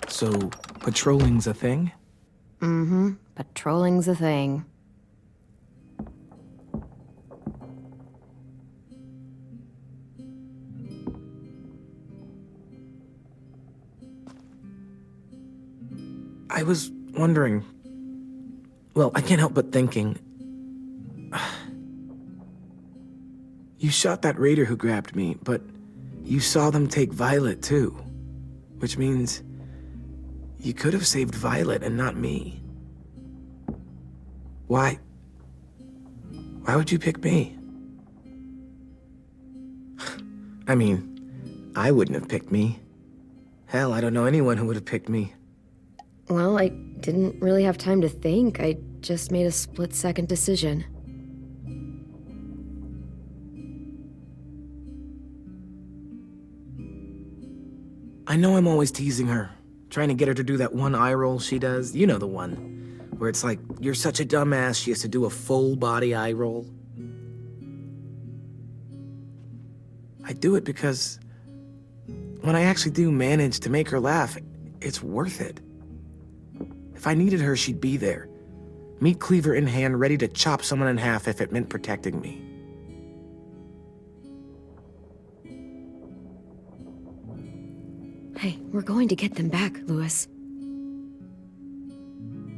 So, patrolling's a thing? Mm-hmm. Patrolling's a thing. I was wondering... Well, I can't help but thinking... You shot that raider who grabbed me, but you saw them take Violet too. Which means... you could have saved Violet and not me. Why? Why would you pick me? I mean, I wouldn't have picked me. Hell, I don't know anyone who would have picked me. Well, I didn't really have time to think. I just made a split-second decision. I know I'm always teasing her, trying to get her to do that one eye roll she does. You know the one, where it's like, you're such a dumbass, she has to do a full-body eye roll. I do it because when I actually do manage to make her laugh, it's worth it. If I needed her, she'd be there. Meat cleaver in hand, ready to chop someone in half if it meant protecting me. Hey, we're going to get them back, Louis.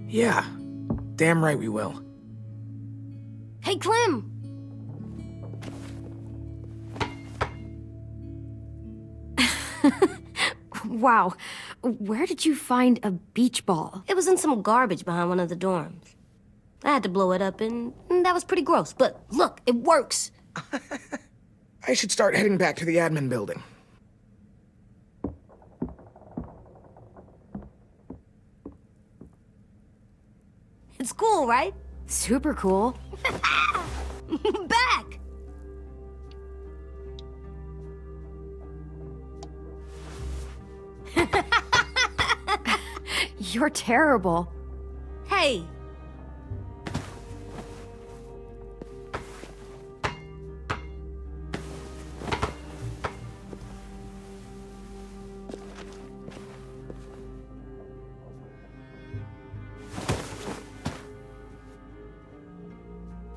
Yeah, damn right we will. Hey, Clem! Wow, where did you find a beach ball? It was in some garbage behind one of the dorms. I had to blow it up, and that was pretty gross. But look, it works. I should start heading back to the admin building. It's cool, right? Super cool. Back! You're terrible. Hey!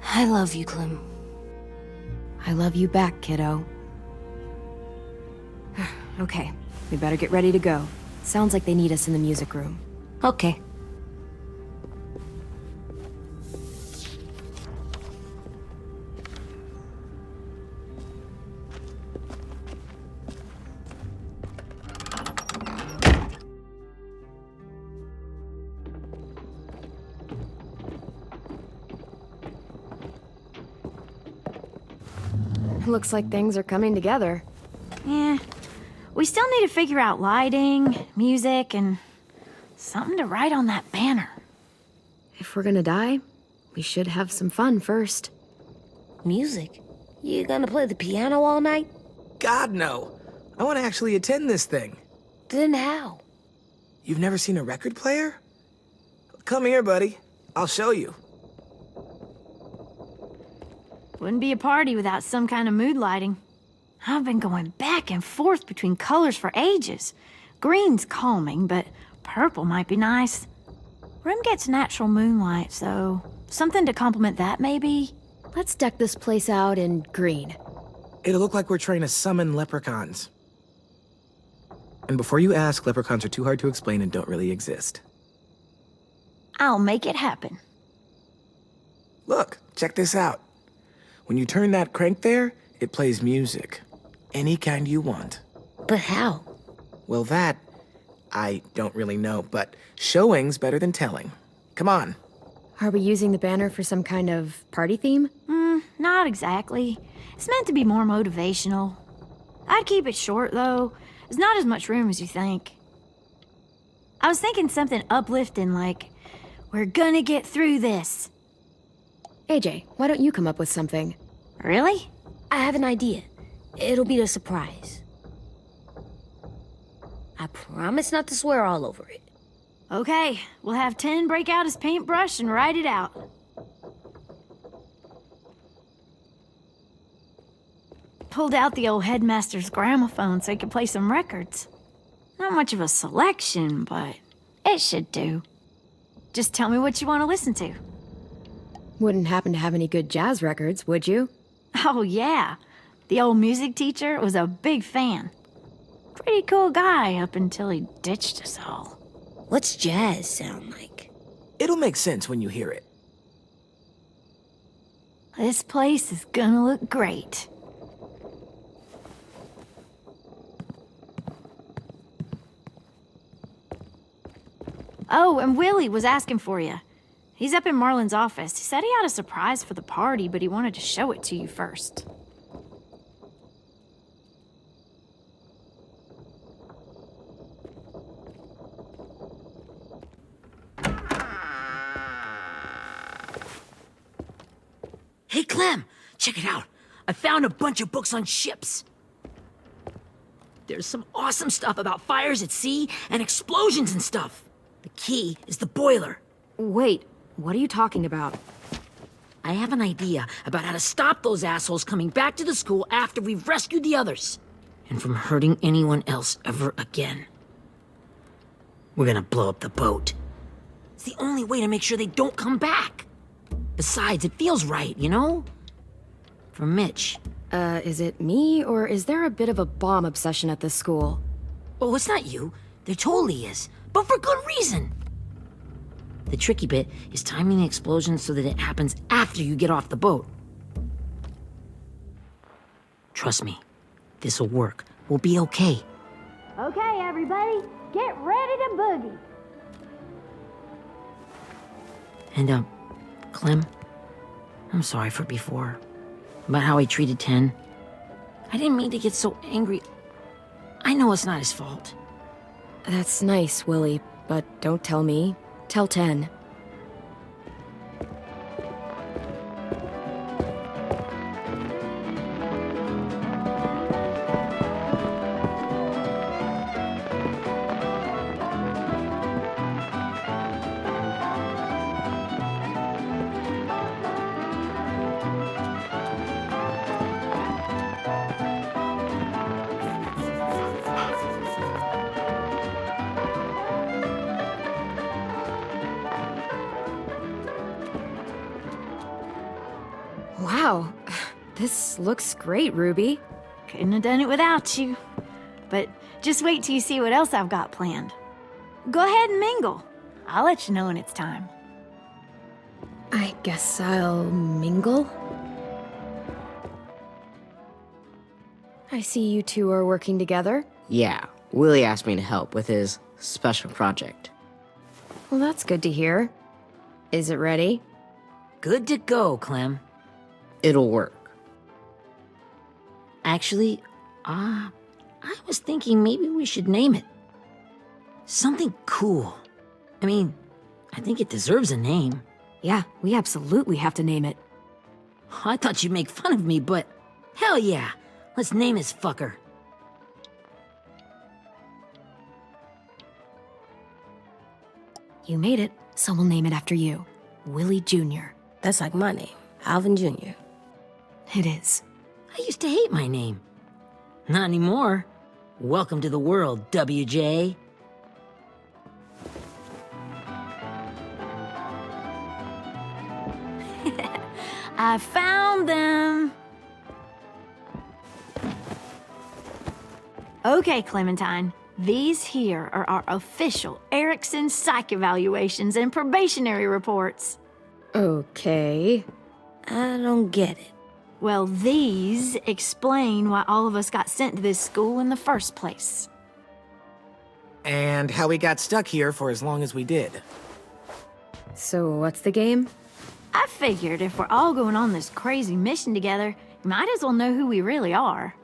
I love you, Clem. I love you back, kiddo. Okay, we better get ready to go. Sounds like they need us in the music room. Okay. Looks like things are coming together. Yeah. We still need to figure out lighting, music, and something to write on that banner. If we're gonna die, we should have some fun first. Music? You gonna play the piano all night? God, no. I want to actually attend this thing. Then how? You've never seen a record player? Come here, buddy. I'll show you. Wouldn't be a party without some kind of mood lighting. I've been going back and forth between colors for ages. Green's calming, but purple might be nice. Room gets natural moonlight, so something to complement that, maybe? Let's deck this place out in green. It'll look like we're trying to summon leprechauns. And before you ask, leprechauns are too hard to explain and don't really exist. I'll make it happen. Look, check this out. When you turn that crank there, it plays music. Any kind you want. But how? well, that... I don't really know, but showing's better than telling. Come on. Are we using the banner for some kind of party theme? Not exactly. It's meant to be more motivational. I'd keep it short, though. There's not as much room as you think. I was thinking something uplifting like, we're gonna get through this. AJ, why don't you come up with something? Really? I have an idea. It'll be a surprise. I promise not to swear all over it. Okay, we'll have 10 break out his paintbrush and write it out. Pulled out the old headmaster's gramophone so he could play some records. Not much of a selection, but it should do. Just tell me what you want to listen to. Wouldn't happen to have any good jazz records, would you? Oh, yeah. The old music teacher was a big fan. Pretty cool guy up until he ditched us all. What's jazz sound like? It'll make sense when you hear it. This place is gonna look great. Oh, and Willie was asking for you. He's up in Marlin's office. He said he had a surprise for the party, but he wanted to show it to you first. Hey, Clem, check it out. I found a bunch of books on ships. There's some awesome stuff about fires at sea and explosions and stuff. The key is the boiler. Wait, what are you talking about? I have an idea about how to stop those assholes coming back to the school after we've rescued the others. And from hurting anyone else ever again. We're gonna blow up the boat. It's the only way to make sure they don't come back. Besides, it feels right, you know? For Mitch. Is it me, or is there a bit of a bomb obsession at this school? Oh, it's not you. There totally is. But for good reason. The tricky bit is timing the explosion so that it happens after you get off the boat. Trust me, this'll work. We'll be okay. Okay, everybody, get ready to boogie. And, Clem, I'm sorry for before. About how I treated Ten. I didn't mean to get so angry. I know it's not his fault. That's nice, Willie, but don't tell me. Tell 10. Wow, this looks great, Ruby. Couldn't have done it without you. But just wait till you see what else I've got planned. Go ahead and mingle. I'll let you know when it's time. I guess I'll mingle? I see you two are working together. Yeah, Willie asked me to help with his special project. Well, that's good to hear. Is it ready? Good to go, Clem. It'll work. Actually, I was thinking maybe we should name it. Something cool. I mean, I think it deserves a name. Yeah, we absolutely have to name it. I thought you'd make fun of me, but hell yeah. Let's name this fucker. You made it, so we'll name it after you. Willie Jr. That's like my name, Alvin Jr. It is. I used to hate my name. Not anymore. Welcome to the world, WJ. I found them. Okay, Clementine. These here are our official Erickson psych evaluations and probationary reports. Okay. I don't get it. Well, these explain why all of us got sent to this school in the first place. and how we got stuck here for as long as we did. So what's the game? I figured if we're all going on this crazy mission together, you might as well know who we really are.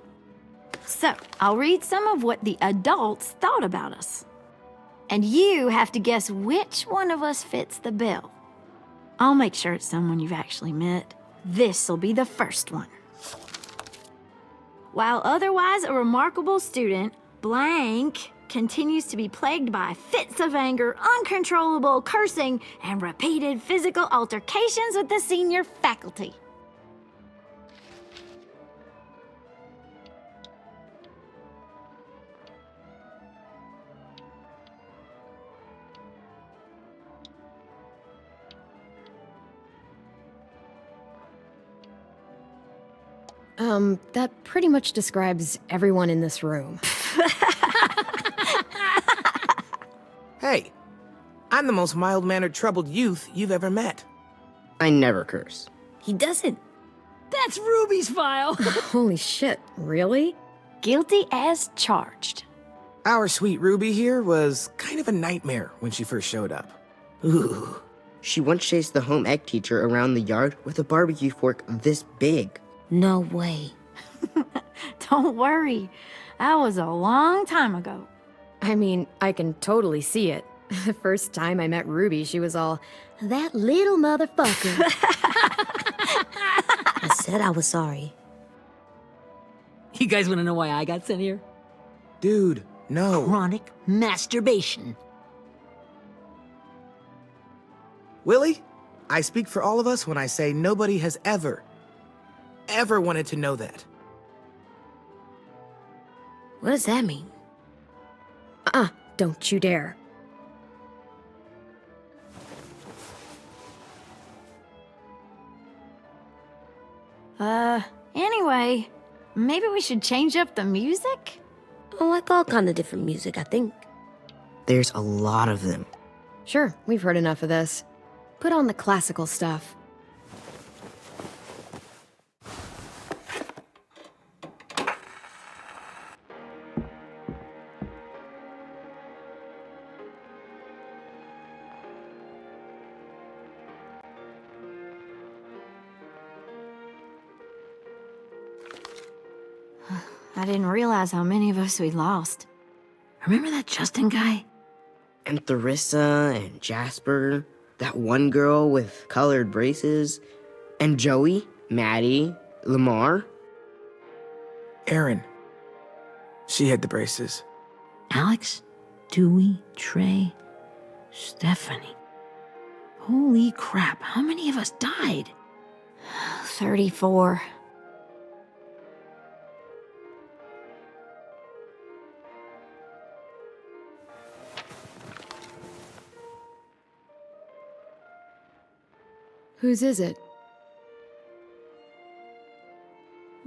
So, I'll read some of what the adults thought about us. And you have to guess which one of us fits the bill. I'll make sure it's someone you've actually met. This'll be the first one. While otherwise a remarkable student, blank continues to be plagued by fits of anger, uncontrollable cursing, and repeated physical altercations with the senior faculty. That pretty much describes everyone in this room. Hey, I'm the most mild-mannered troubled youth you've ever met. I never curse. He doesn't. That's Ruby's file. Holy shit, really? Guilty as charged. Our sweet Ruby here was kind of a nightmare when she first showed up. Ooh. She once chased the home ec teacher around the yard with a barbecue fork this big. No way. Don't worry, that was a long time ago. I mean, I can totally see it. The first time I met Ruby, she was all, "That little motherfucker." I said I was sorry. You guys want to know why I got sent here? Dude, no. Chronic masturbation. Willie, I speak for all of us when I say nobody has ever wanted to know that. What does that mean? Don't you dare. Anyway, maybe we should change up the music? I like all kind of different music, I think. There's a lot of them. Sure, we've heard enough of this. Put on the classical stuff. I didn't realize how many of us we lost. Remember that Justin guy? And Theresa and Jasper, that one girl with colored braces, and Joey, Maddie, Lamar. Erin. She had the braces. Alex, Dewey, Trey, Stephanie. Holy crap, how many of us died? 34. Whose is it?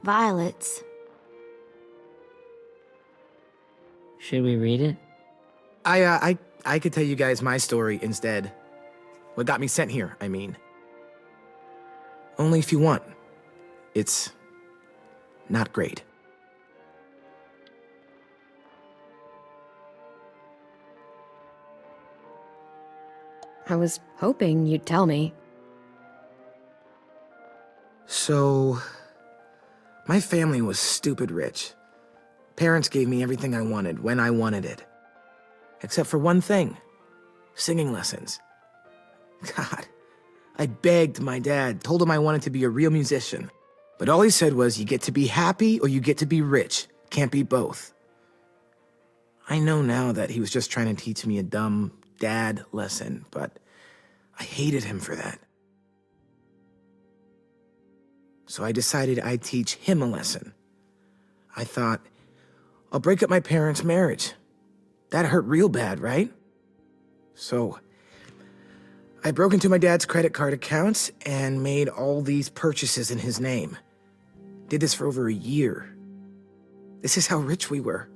Violet's. Should we read it? I could tell you guys my story instead. What got me sent here, I mean. Only if you want. It's not great. I was hoping you'd tell me. So, my family was stupid rich. Parents gave me everything I wanted when I wanted it. Except for one thing. Singing lessons. God, I begged my dad, told him I wanted to be a real musician. But all he said was, you get to be happy or you get to be rich. Can't be both. I know now that he was just trying to teach me a dumb dad lesson, but I hated him for that. So I decided I'd teach him a lesson. I thought, I'll break up my parents' marriage. That hurt real bad, right? So I broke into my dad's credit card accounts and made all these purchases in his name. Did this for over a year. This is how rich we were.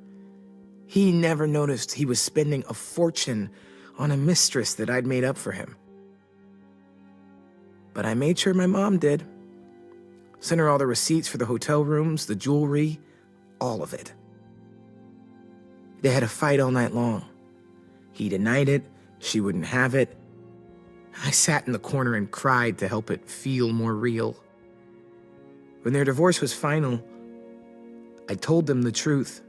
He never noticed he was spending a fortune on a mistress that I'd made up for him. But I made sure my mom did. Sent her all the receipts for the hotel rooms, the jewelry, all of it. They had a fight all night long, He denied it, she wouldn't have it. I sat in the corner and cried to help it feel more real. When their divorce was final, I told them the truth.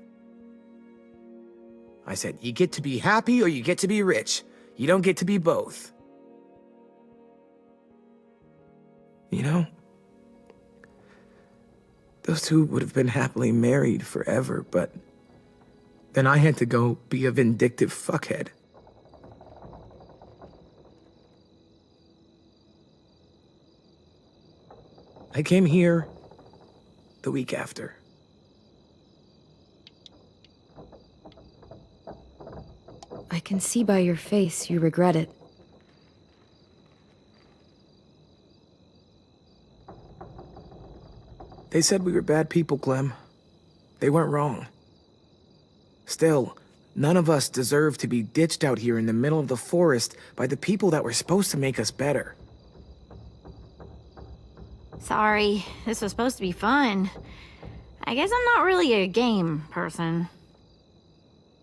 I said, you get to be happy or you get to be rich. You don't get to be both. You know, those two would have been happily married forever, but then I had to go be a vindictive fuckhead. I came here the week after. I can see by your face you regret it. They said we were bad people, Clem. They weren't wrong. Still, none of us deserve to be ditched out here in the middle of the forest by the people that were supposed to make us better. Sorry, this was supposed to be fun. I guess I'm not really a game person.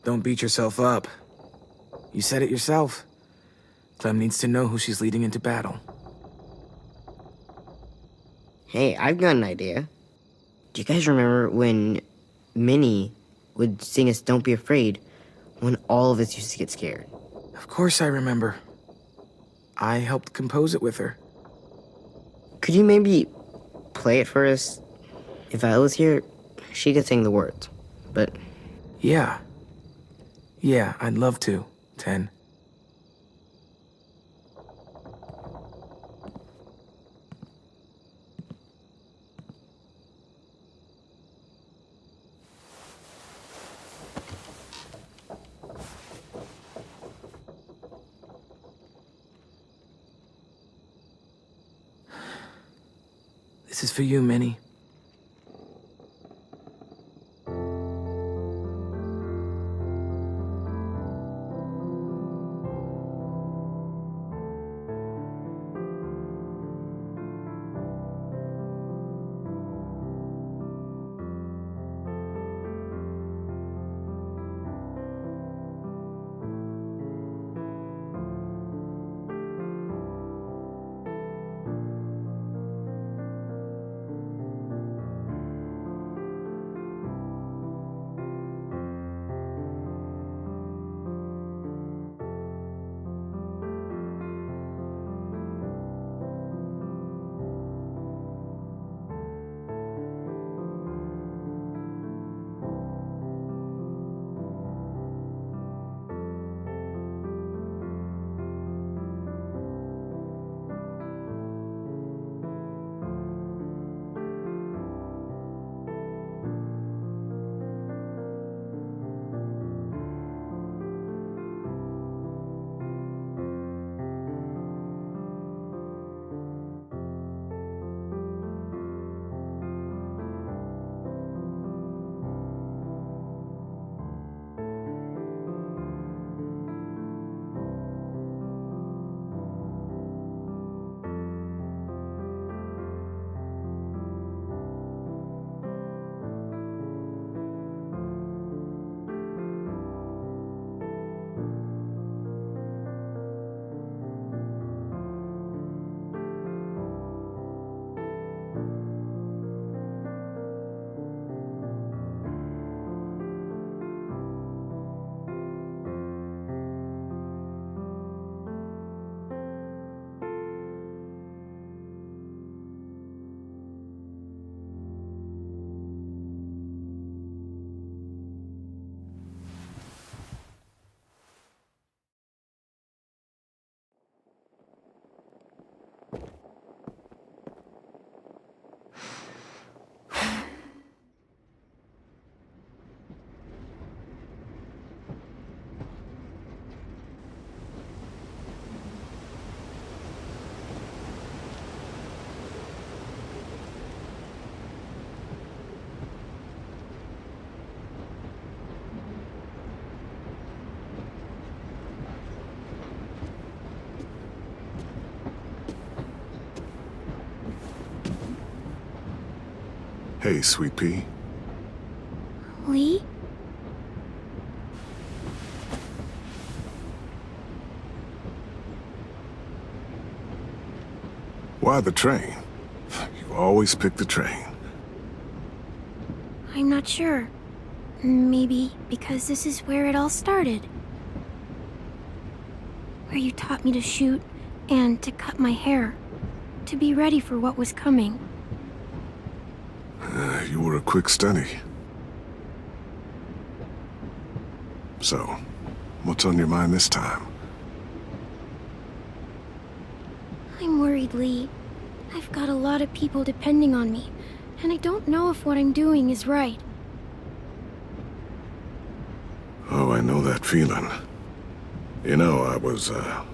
Don't beat yourself up. You said it yourself. Clem needs to know who she's leading into battle. Hey, I've got an idea. Do you guys remember when Minnie would sing us Don't Be Afraid when all of us used to get scared? Of course I remember. I helped compose it with her. Could you maybe play it for us? If Violet was here, she could sing the words, but... Yeah, I'd love to, Ten. This is for you, Minnie. Hey, Sweet Pea. Lee? Why the train? You always pick the train. I'm not sure. Maybe because this is where it all started. Where you taught me to shoot and to cut my hair. To be ready for what was coming. You were a quick study. So, what's on your mind this time? I'm worried, Lee. I've got a lot of people depending on me, and I don't know if what I'm doing is right. Oh, I know that feeling. You know, I was,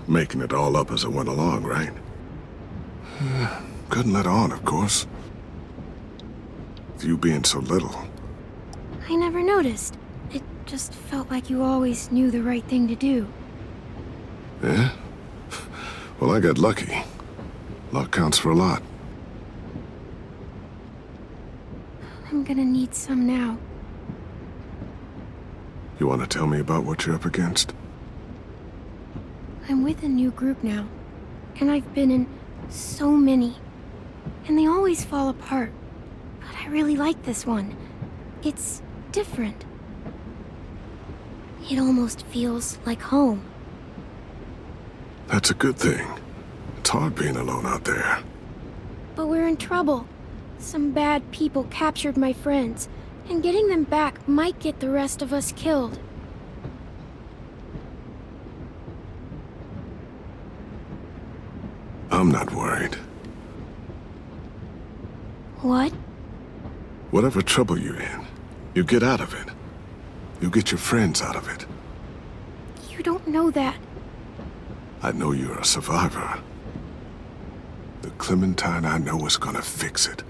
making it all up as I went along, right? Couldn't let on, of course. With you being so little. I never noticed. It just felt like you always knew the right thing to do. Yeah? Well, I got lucky. Luck counts for a lot. I'm gonna need some now. You want to tell me about what you're up against? I'm with a new group now, and I've been in so many, and they always fall apart. But I really like this one. It's different. It almost feels like home. That's a good thing. It's hard being alone out there. But we're in trouble. Some bad people captured my friends, and getting them back might get the rest of us killed. I'm not worried. What? Whatever trouble you're in, you get out of it. You get your friends out of it. You don't know that. I know you're a survivor. The Clementine I know is gonna fix it.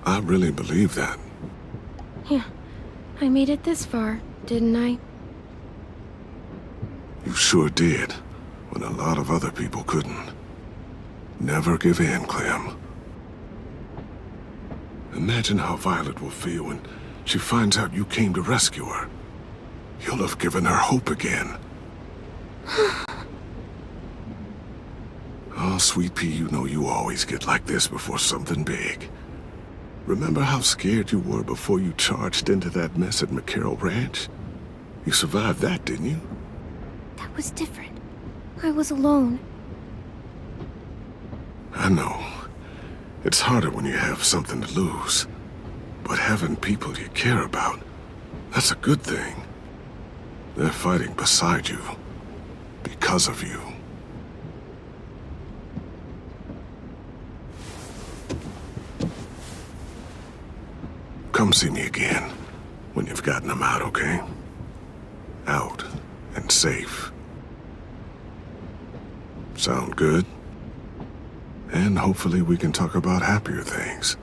I really believe that. Yeah, I made it this far, didn't I? You sure did, when a lot of other people couldn't. Never give in, Clem. Imagine how Violet will feel when she finds out you came to rescue her. You'll have given her hope again. Oh, Sweet Pea, you know you always get like this before something big. Remember how scared you were before you charged into that mess at McCarroll Ranch? You survived that, didn't you? That was different. I was alone. I know. It's harder when you have something to lose. But having people you care about, that's a good thing. They're fighting beside you. Because of you. Come see me again when you've gotten them out, okay? Out and safe. Sound good? And hopefully we can talk about happier things.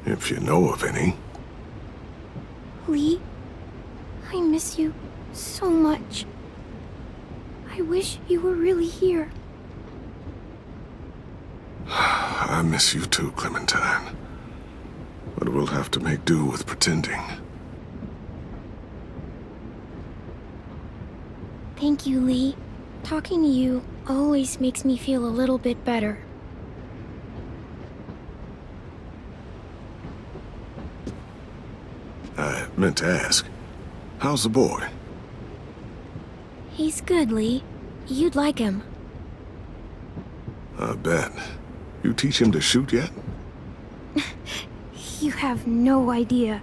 If you know of any. Lee, I miss you so much. I wish you were really here. I miss you too, Clementine. But we'll have to make do with pretending. Thank you, Lee. Talking to you always makes me feel a little bit better. I meant to ask, how's the boy? He's good, Lee. You'd like him. I bet. You teach him to shoot yet? You have no idea.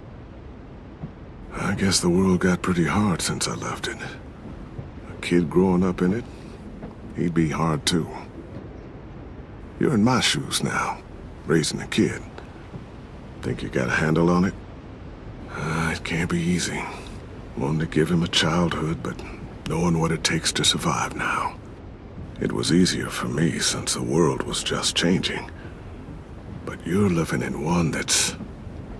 I guess the world got pretty hard since I left it. A kid growing up in it, he'd be hard too. You're in my shoes now, raising a kid. Think you got a handle on it? It can't be easy. Wanting to give him a childhood, but knowing what it takes to survive now. It was easier for me since the world was just changing. But you're living in one that's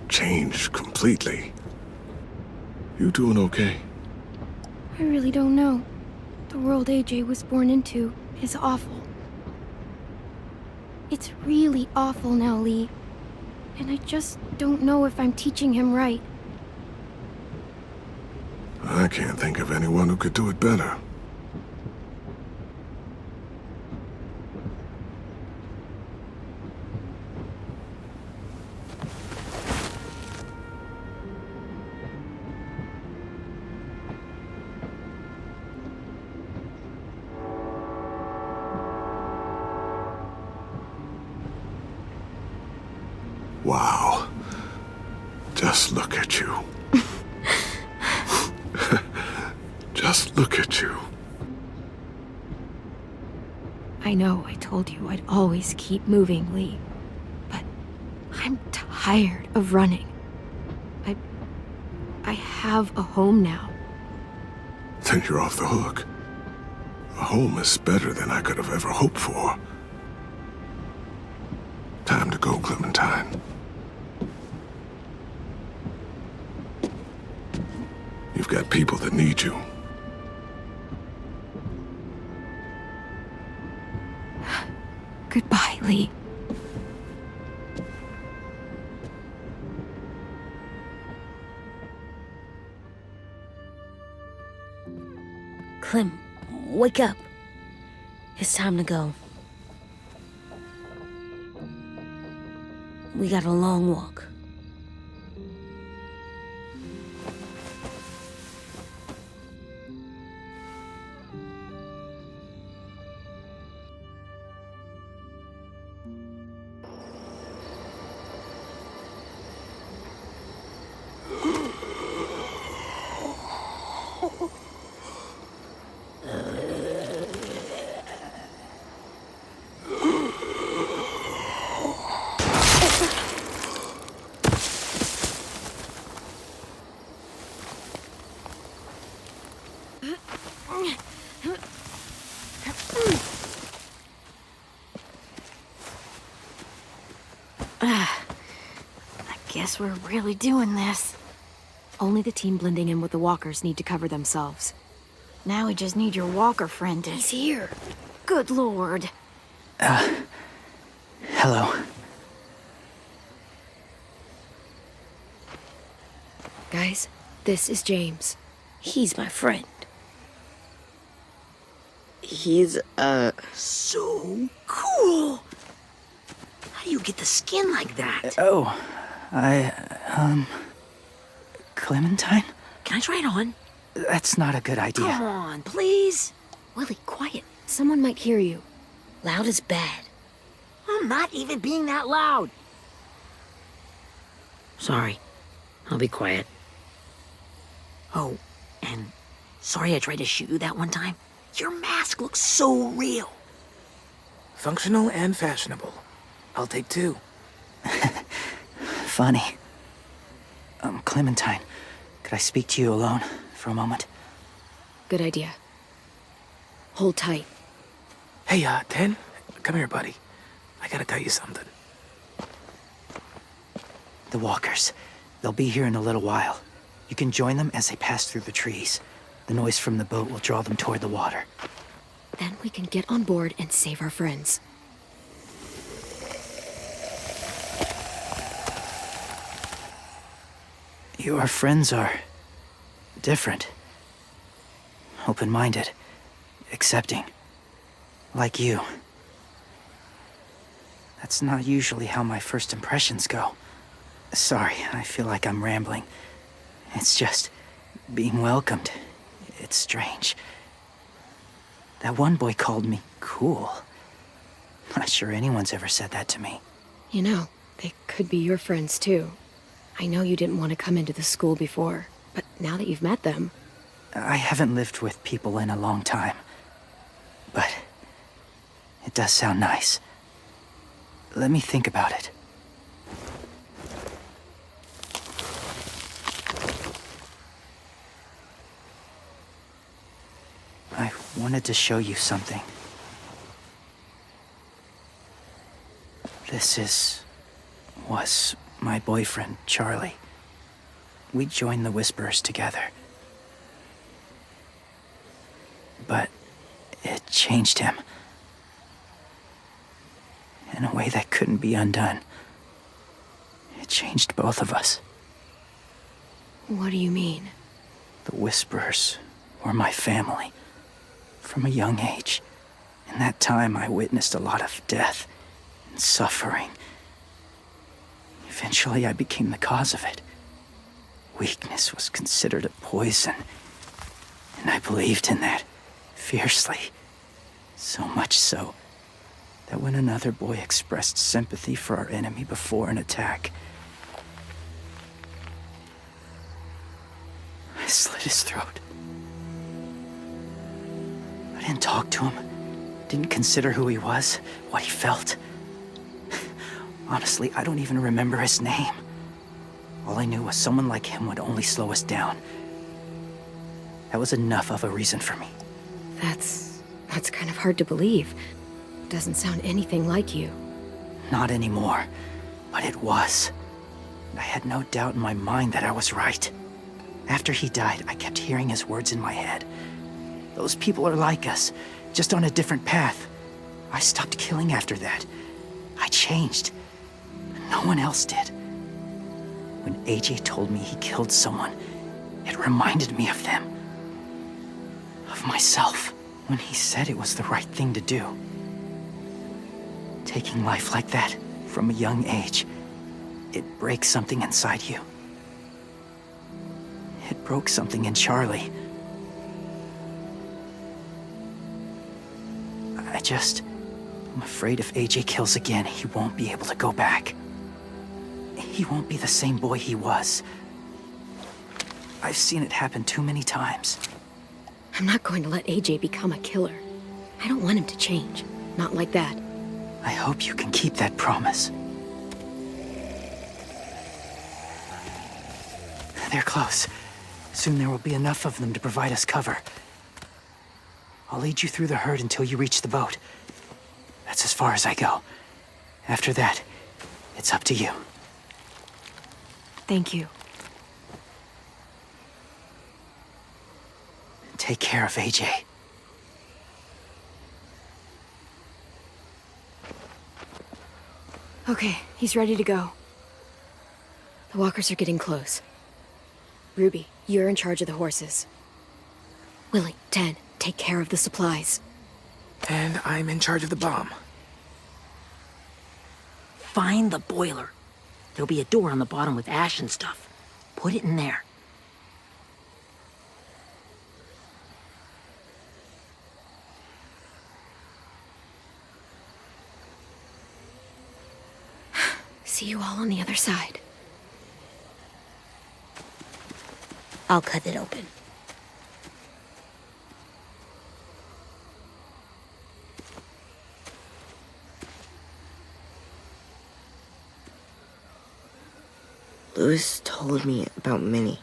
changed completely. You doing okay? I really don't know. The world AJ was born into is awful. It's really awful now, Lee. And I just don't know if I'm teaching him right. I can't think of anyone who could do it better. Wow. Just look at you. Just look at you. I know I told you I'd always keep moving, Lee. But I'm tired of running. I have a home now. Then you're off the hook. A home is better than I could have ever hoped for. Time to go, Clementine. You've got people that need you. Goodbye, Lee. Clem, wake up. It's time to go. We got a long walk. Guess we're really doing this. Only the team blending in with the walkers need to cover themselves. Now we just need your walker friend to... He's here. Good lord. Hello. Guys, this is James. He's my friend. He's, So cool! How do you get the skin like that? Oh, Clementine? Can I try it on? That's not a good idea. Come on, please. Willie, quiet. Someone might hear you. Loud is bad. I'm not even being that loud. Sorry. I'll be quiet. Oh, and sorry I tried to shoot you that one time. Your mask looks so real. Functional and fashionable. I'll take 2. Funny. Clementine, could I speak to you alone for a moment? Good idea. Hold tight. Hey, 10, come here, buddy. I gotta tell you something. The walkers. They'll be here in a little while. You can join them as they pass through the trees. The noise from the boat will draw them toward the water. Then we can get on board and save our friends. Your friends are different. Open-minded. Accepting. Like you. That's not usually how my first impressions go. Sorry, I feel like I'm rambling. It's just being welcomed. It's strange. That one boy called me cool. Not sure anyone's ever said that to me. You know, they could be your friends too. I know you didn't want to come into the school before, but now that you've met them... I haven't lived with people in a long time. But it does sound nice. Let me think about it. I wanted to show you something. This was my boyfriend, Charlie. We joined the Whisperers together. But it changed him. In a way that couldn't be undone. It changed both of us. What do you mean? The Whisperers were my family. From a young age. In that time, I witnessed a lot of death and suffering. Eventually, I became the cause of it. Weakness was considered a poison. And I believed in that fiercely. So much so that when another boy expressed sympathy for our enemy before an attack, I slit his throat. I didn't talk to him, didn't consider who he was, what he felt. Honestly, I don't even remember his name. All I knew was someone like him would only slow us down. That was enough of a reason for me. That's kind of hard to believe. Doesn't sound anything like you. Not anymore, but it was. I had no doubt in my mind that I was right. After he died, I kept hearing his words in my head. Those people are like us, just on a different path. I stopped killing after that. I changed. No one else did. When AJ told me he killed someone, it reminded me of them. Of myself. When he said it was the right thing to do. Taking life like that, from a young age, it breaks something inside you. It broke something in Charlie. I'm afraid if AJ kills again, he won't be able to go back. He won't be the same boy he was. I've seen it happen too many times. I'm not going to let AJ become a killer. I don't want him to change. Not like that. I hope you can keep that promise. They're close. Soon there will be enough of them to provide us cover. I'll lead you through the herd until you reach the boat. That's as far as I go. After that, it's up to you. Thank you. Take care of AJ. Okay, he's ready to go. The walkers are getting close. Ruby, you're in charge of the horses. Willie, Ted, take care of the supplies. And I'm in charge of the bomb. Find the boiler. There'll be a door on the bottom with ash and stuff. Put it in there. See you all on the other side. I'll cut it open. Louis told me about Minnie.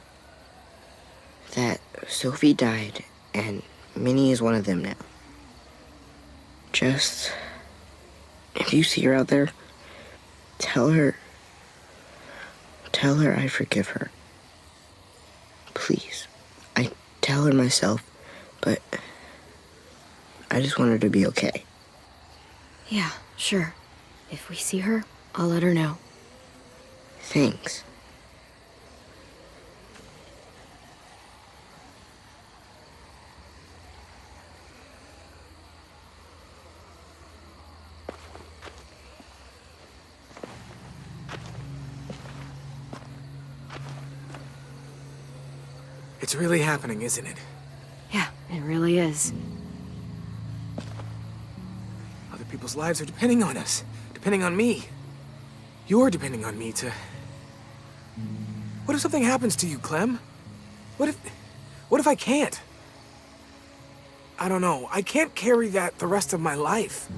That Sophie died, and Minnie is one of them now. Just... if you see her out there, tell her I forgive her. Please. I tell her myself, but I just want her to be okay. Yeah, sure. If we see her, I'll let her know. Thanks. It's really happening, isn't it? Yeah, it really is. Other people's lives are depending on us. Depending on me. You're depending on me to... What if something happens to you, Clem? What if I can't? I don't know. I can't carry that the rest of my life.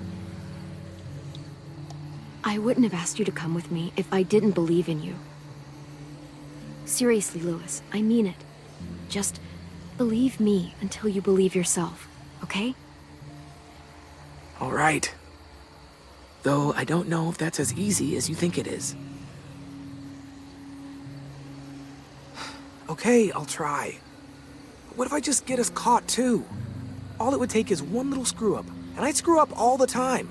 I wouldn't have asked you to come with me if I didn't believe in you. Seriously, Louis, I mean it. Just believe me until you believe yourself, okay? All right. Though I don't know if that's as easy as you think it is. Okay, I'll try. What if I just get us caught too? All it would take is one little screw-up, and I screw up all the time.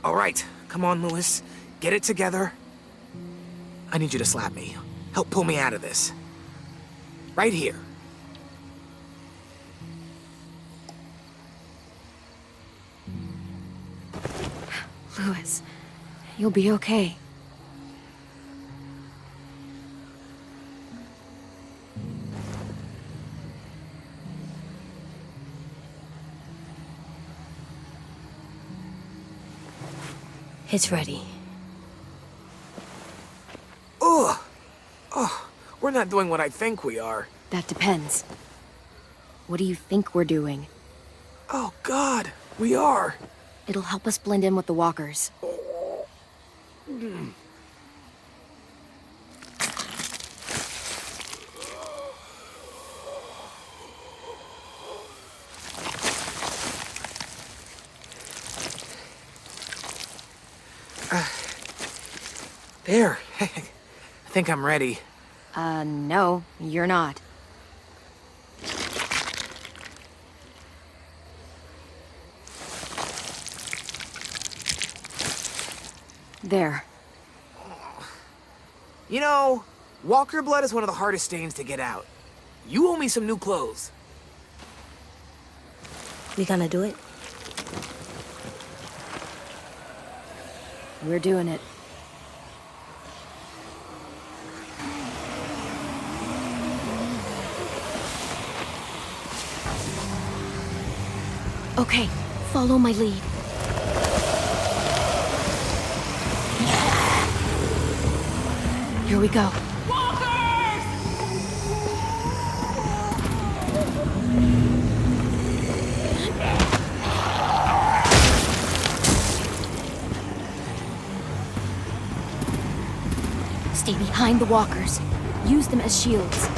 All right, come on, Louis. Get it together. I need you to slap me. Help pull me out of this. Right here. Louis, you'll be okay. It's ready. Ugh! Oh, we're not doing what I think we are. That depends. What do you think we're doing? Oh, God, we are. It'll help us blend in with the walkers. There. I think I'm ready. No, you're not. There. You know, walker blood is one of the hardest stains to get out. You owe me some new clothes. We gonna do it? We're doing it. Okay, follow my lead. Here we go. Stay behind the walkers. Use them as shields.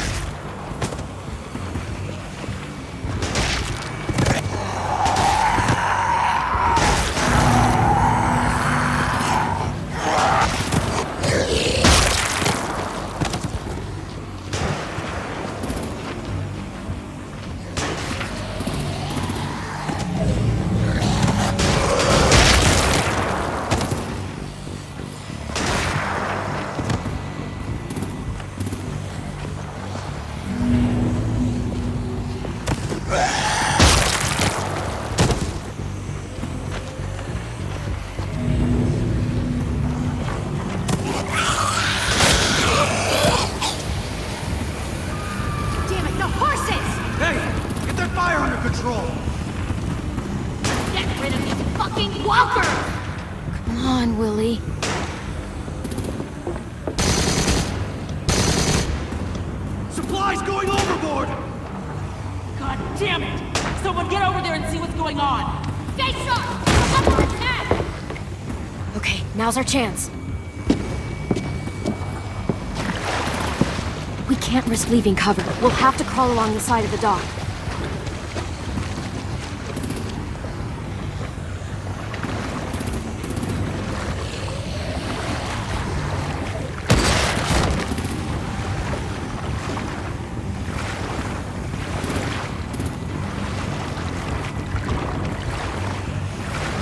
Come on, Willie. Supplies going overboard! God damn it! Someone get over there and see what's going on! Stay sharp! Up on attack! Okay, now's our chance. We can't risk leaving cover. We'll have to crawl along the side of the dock.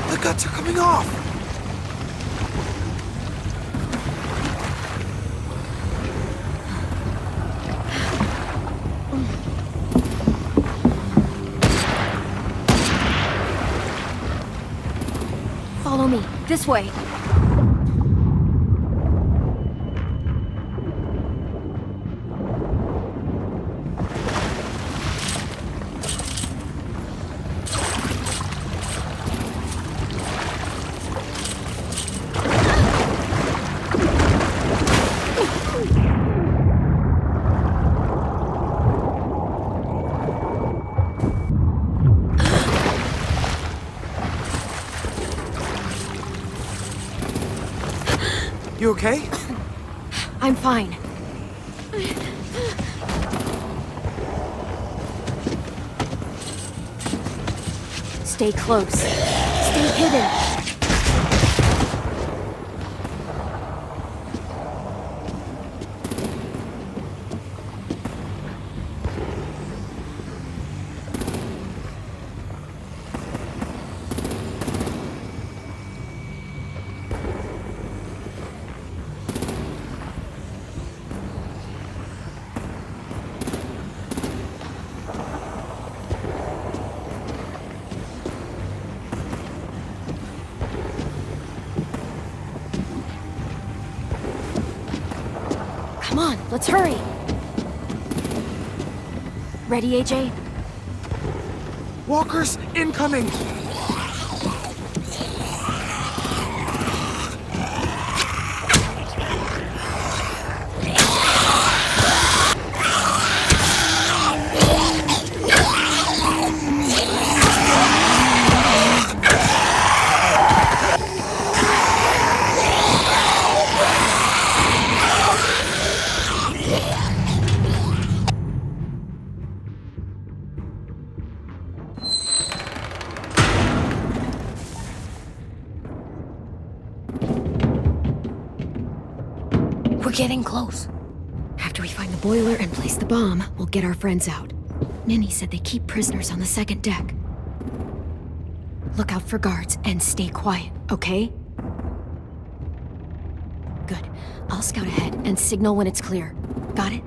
The guts are coming off! Follow me. This way. You okay? I'm fine. Stay close. Stay hidden. Come on, let's hurry. Ready, AJ? Walkers incoming! getting close. After we find the boiler and place the bomb, we'll get our friends out. Ninny said they keep prisoners on the second deck. Look out for guards and stay quiet, okay? Good. I'll scout ahead and signal when it's clear. Got it?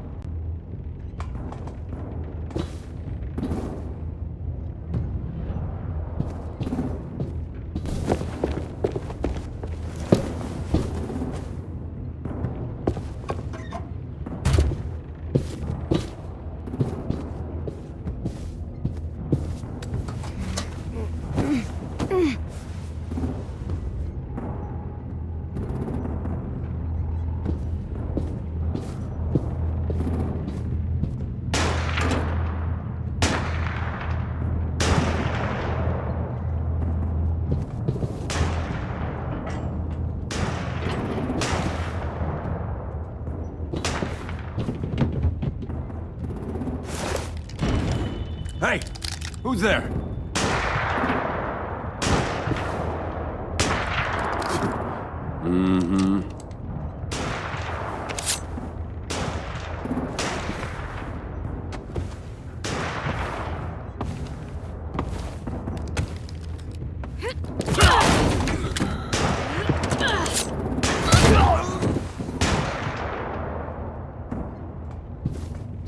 Hey! Who's there? Mm-hmm.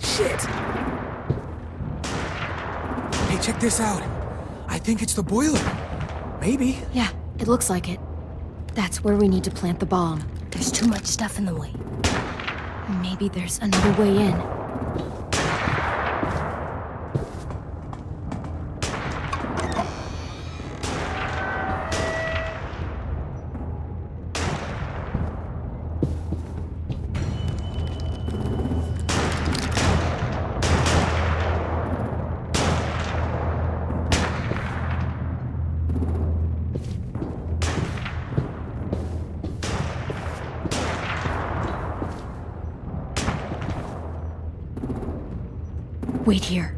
Shit! Hey, check this out. I think it's the boiler. Maybe. Yeah, it looks like it. That's where we need to plant the bomb. There's too much stuff in the way. Maybe there's another way in. Wait here.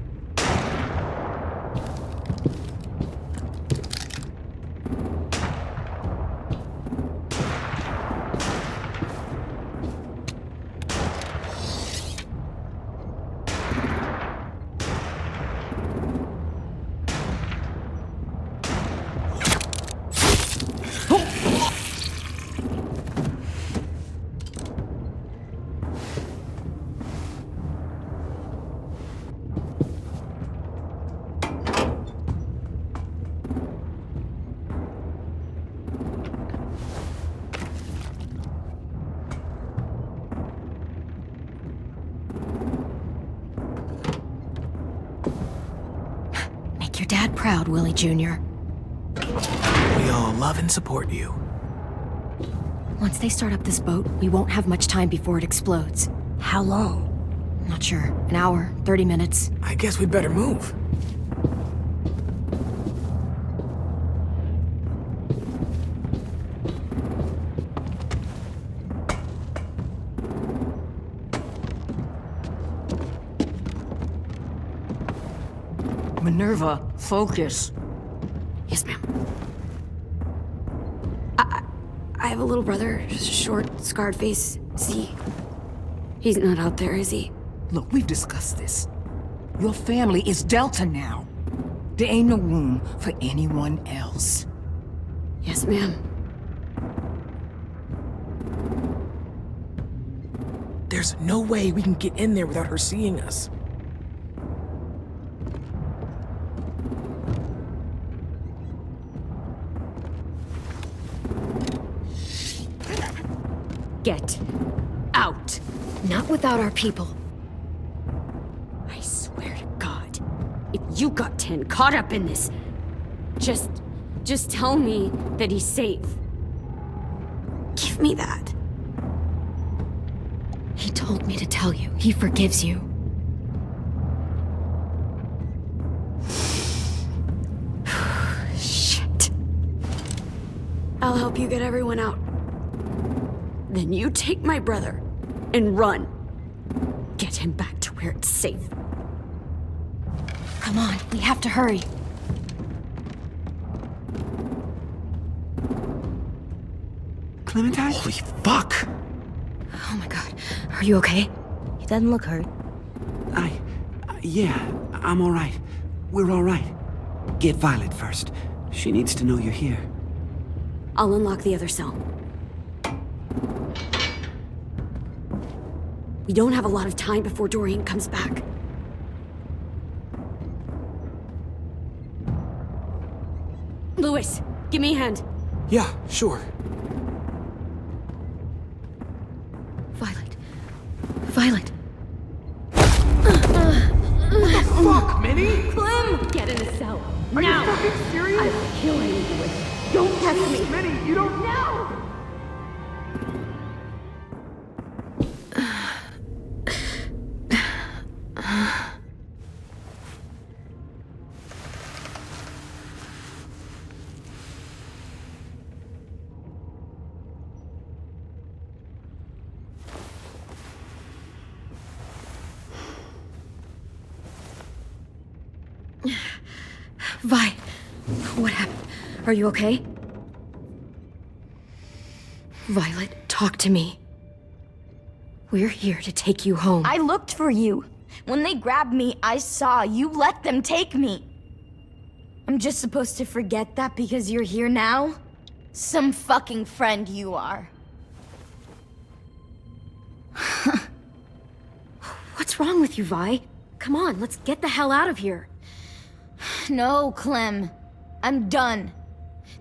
Your dad proud, Willie Jr. We all love and support you. Once they start up this boat, we won't have much time before it explodes. How long? Not sure. An hour, 30 minutes. I guess we'd better move. Minerva, focus. Yes, ma'am. I have a little brother, short, scarred face. He's not out there, is he? Look, we've discussed this. Your family is Delta now. There ain't no room for anyone else. Yes, ma'am. There's no way we can get in there without her seeing us. Get out. Not without our people. I swear to God, if you got 10 caught up in this, just tell me that he's safe. Give me that. He told me to tell you. He forgives you. Shit. I'll help you get everyone out. Then you take my brother and run. Get him back to where it's safe. Come on, we have to hurry. Clementine? Holy fuck! Oh Oh my god. Are you okay? He doesn't look hurt. Yeah, I'm all right. We're all right. Get Violet first. She needs to know you're here. I'll unlock the other cell. We don't have a lot of time before Dorian comes back. Lewis, give me a hand. Yeah, sure. Violet. Violet. Fuck, Minnie! Clem! Get in the cell. Are now! you fucking serious? I will kill you, Lewis. Don't test me! Minnie, you don't... No! Vi, what happened? Are you okay? Violet, talk to me. We're here to take you home. I looked for you. When they grabbed me, I saw you let them take me. I'm just supposed to forget that because you're here now? Some fucking friend you are. What's wrong with you, Vi? Come on, let's get the hell out of here. No, Clem. I'm done.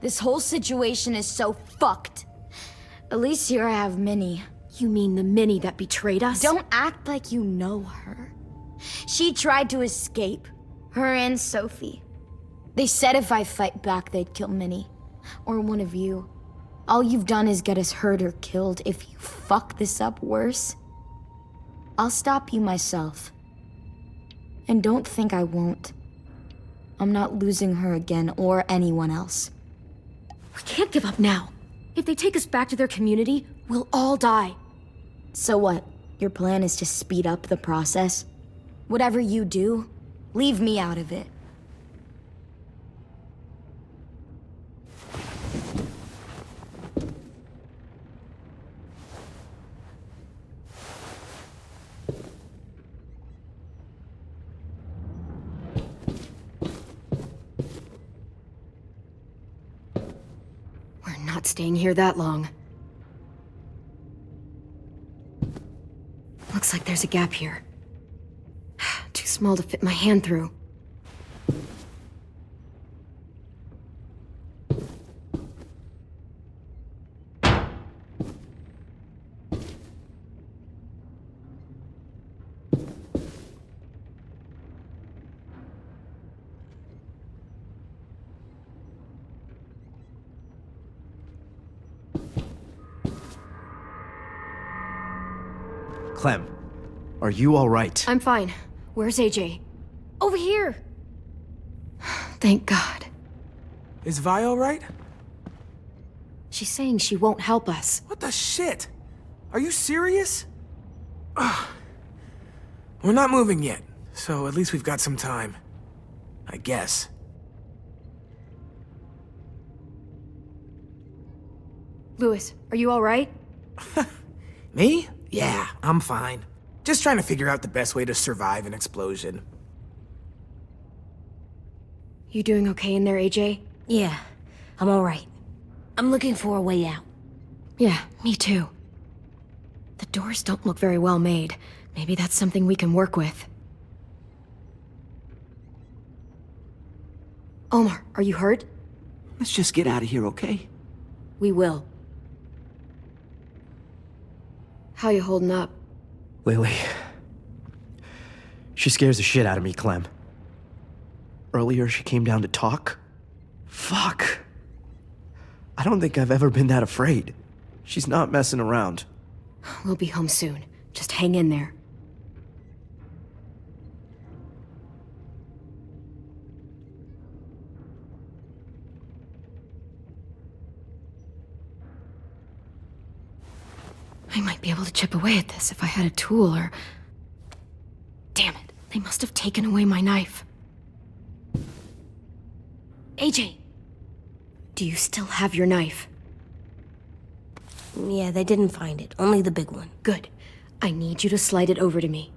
This whole situation is so fucked. At least here I have Minnie. You mean the Minnie that betrayed us? Don't act like you know her. She tried to escape. Her and Sophie. They said if I fight back, they'd kill Minnie. Or one of you. All you've done is get us hurt or killed. If you fuck this up worse, I'll stop you myself. And don't think I won't. I'm not losing her again or anyone else. We can't give up now. If they take us back to their community, we'll all die. So what? Your plan is to speed up the process? Whatever you do, leave me out of it. Not staying here that long. Looks like there's a gap here. Too small to fit my hand through. Clem, are you all right? I'm fine. Where's AJ? Over here! Thank God. Is Vi all right? She's saying she won't help us. What the shit? Are you serious? Ugh. We're not moving yet, so at least we've got some time. I guess. Lewis, are you all right? Me? Yeah, I'm fine. Just trying to figure out the best way to survive an explosion. You doing okay in there, AJ? Yeah, I'm all right. I'm looking for a way out. Yeah, me too. The doors don't look very well made. Maybe that's something we can work with. Omar, are you hurt? Let's just get out of here, okay? We will. How you holding up? Lily. She scares the shit out of me, Clem. Earlier, she came down to talk. Fuck. I don't think I've ever been that afraid. She's not messing around. We'll be home soon. Just hang in there. I might be able to chip away at this if I had a tool or... Damn it, they must have taken away my knife. AJ, do you still have your knife? Yeah, they didn't find it. Only the big one. Good. I need you to slide it over to me.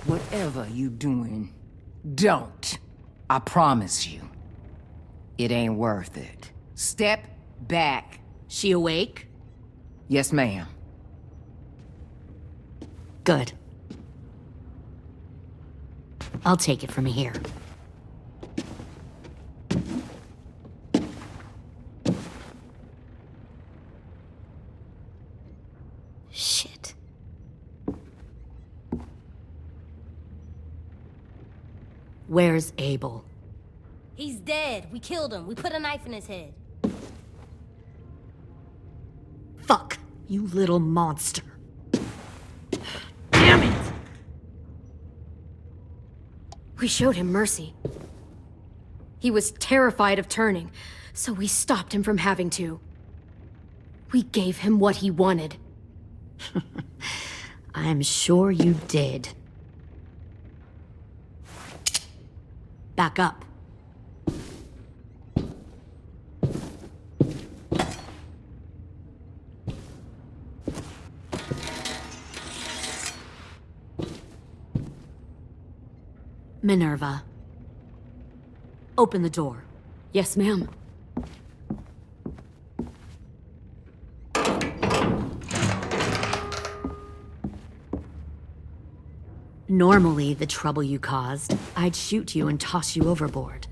Whatever you doing, don't. I promise you. It ain't worth it. Step back. She awake? Yes, ma'am. Good. I'll take it from here. Shit. Where's Abel? He's dead. We killed him. We put a knife in his head. Fuck, you little monster. Damn it! We showed him mercy. He was terrified of turning, so we stopped him from having to. We gave him what he wanted. I'm sure you did. Back up. Minerva. Open the door. Yes, ma'am. Normally, the trouble you caused, I'd shoot you and toss you overboard.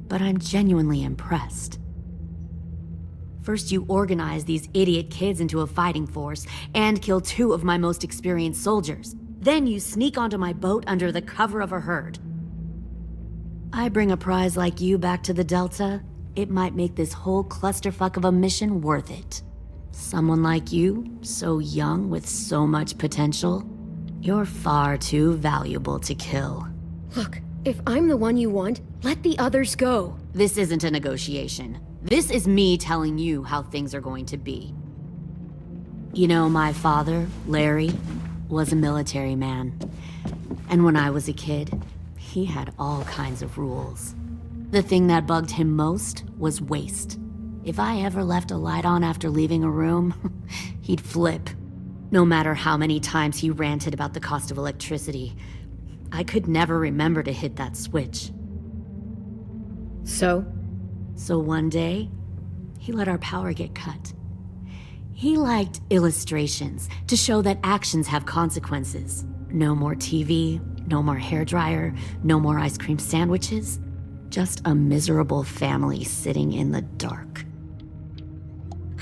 But I'm genuinely impressed. First, you organize these idiot kids into a fighting force and kill 2 of my most experienced soldiers. Then you sneak onto my boat under the cover of a herd. I bring a prize like you back to the Delta, it might make this whole clusterfuck of a mission worth it. Someone like you, so young with so much potential, you're far too valuable to kill. Look, if I'm the one you want, let the others go. This isn't a negotiation. This is me telling you how things are going to be. You know, my father, Larry, was a military man. And when I was a kid, he had all kinds of rules. The thing that bugged him most was waste. If I ever left a light on after leaving a room, he'd flip. No matter how many times he ranted about the cost of electricity, I could never remember to hit that switch. So one day, he let our power get cut. He liked illustrations to show that actions have consequences. No more TV, no more hairdryer, no more ice cream sandwiches. Just a miserable family sitting in the dark.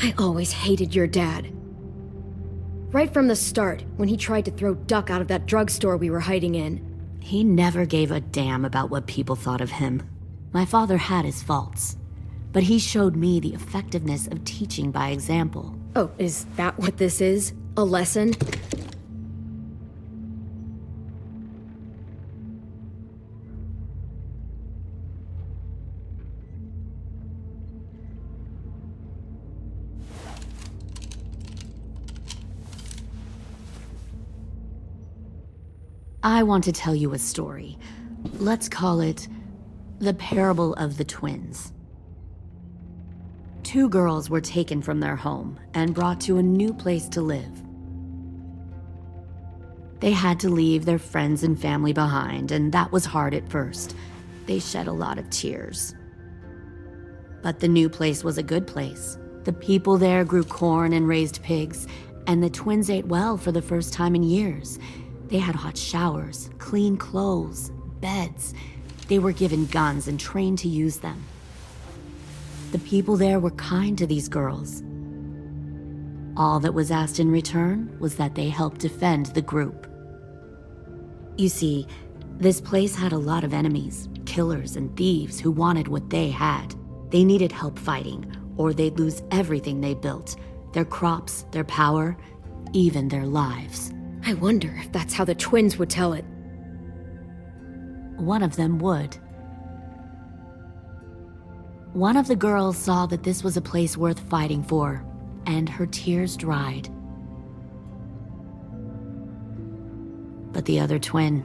I always hated your dad. Right from the start, when he tried to throw Duck out of that drugstore we were hiding in. He never gave a damn about what people thought of him. My father had his faults, but he showed me the effectiveness of teaching by example. Oh, is that what this is? A lesson? I want to tell you a story. Let's call it the Parable of the Twins. 2 girls were taken from their home and brought to a new place to live. They had to leave their friends and family behind, and that was hard at first. They shed a lot of tears. But the new place was a good place. The people there grew corn and raised pigs, and the twins ate well for the first time in years. They had hot showers, clean clothes, beds. They were given guns and trained to use them. The people there were kind to these girls. All that was asked in return was that they help defend the group. You see, this place had a lot of enemies, killers and thieves who wanted what they had. They needed help fighting, or they'd lose everything they built. Their crops, their power, even their lives. I wonder if that's how the twins would tell it. One of them would. One of the girls saw that this was a place worth fighting for, and her tears dried. But the other twin,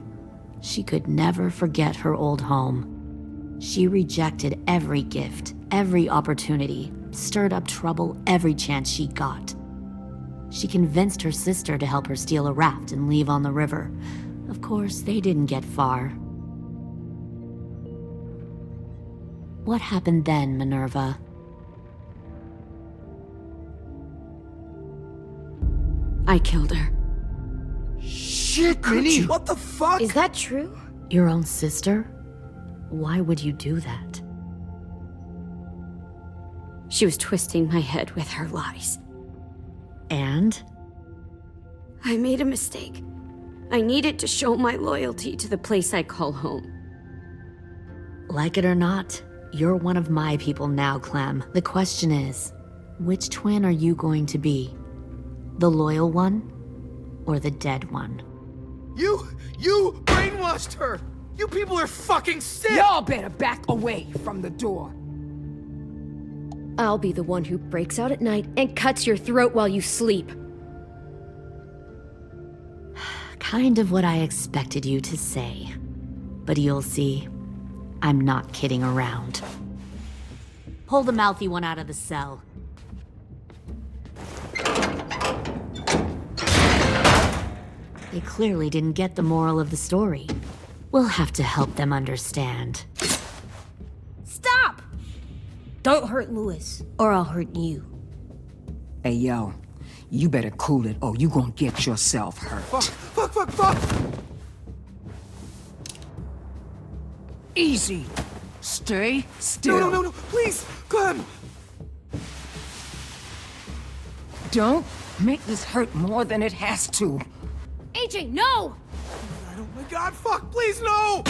she could never forget her old home. She rejected every gift, every opportunity, stirred up trouble every chance she got. She convinced her sister to help her steal a raft and leave on the river. Of course, they didn't get far. What happened then, Minerva? I killed her. Shit, Minnie! What the fuck? Is that true? Your own sister? Why would you do that? She was twisting my head with her lies. And? I made a mistake. I needed to show my loyalty to the place I call home. Like it or not, you're one of my people now, Clem. The question is, which twin are you going to be? The loyal one, or the dead one? You brainwashed her! You people are fucking sick! Y'all better back away from the door. I'll be the one who breaks out at night and cuts your throat while you sleep. Kind of what I expected you to say. But you'll see, I'm not kidding around. Pull the mouthy one out of the cell. They clearly didn't get the moral of the story. We'll have to help them understand. Stop! Don't hurt Louis, or I'll hurt you. Hey, yo. You better cool it, or you gonna get yourself hurt. Fuck! Easy. Stay still. No, please, Clem! Don't make this hurt more than it has to. AJ, no! Oh my god, fuck, please, no!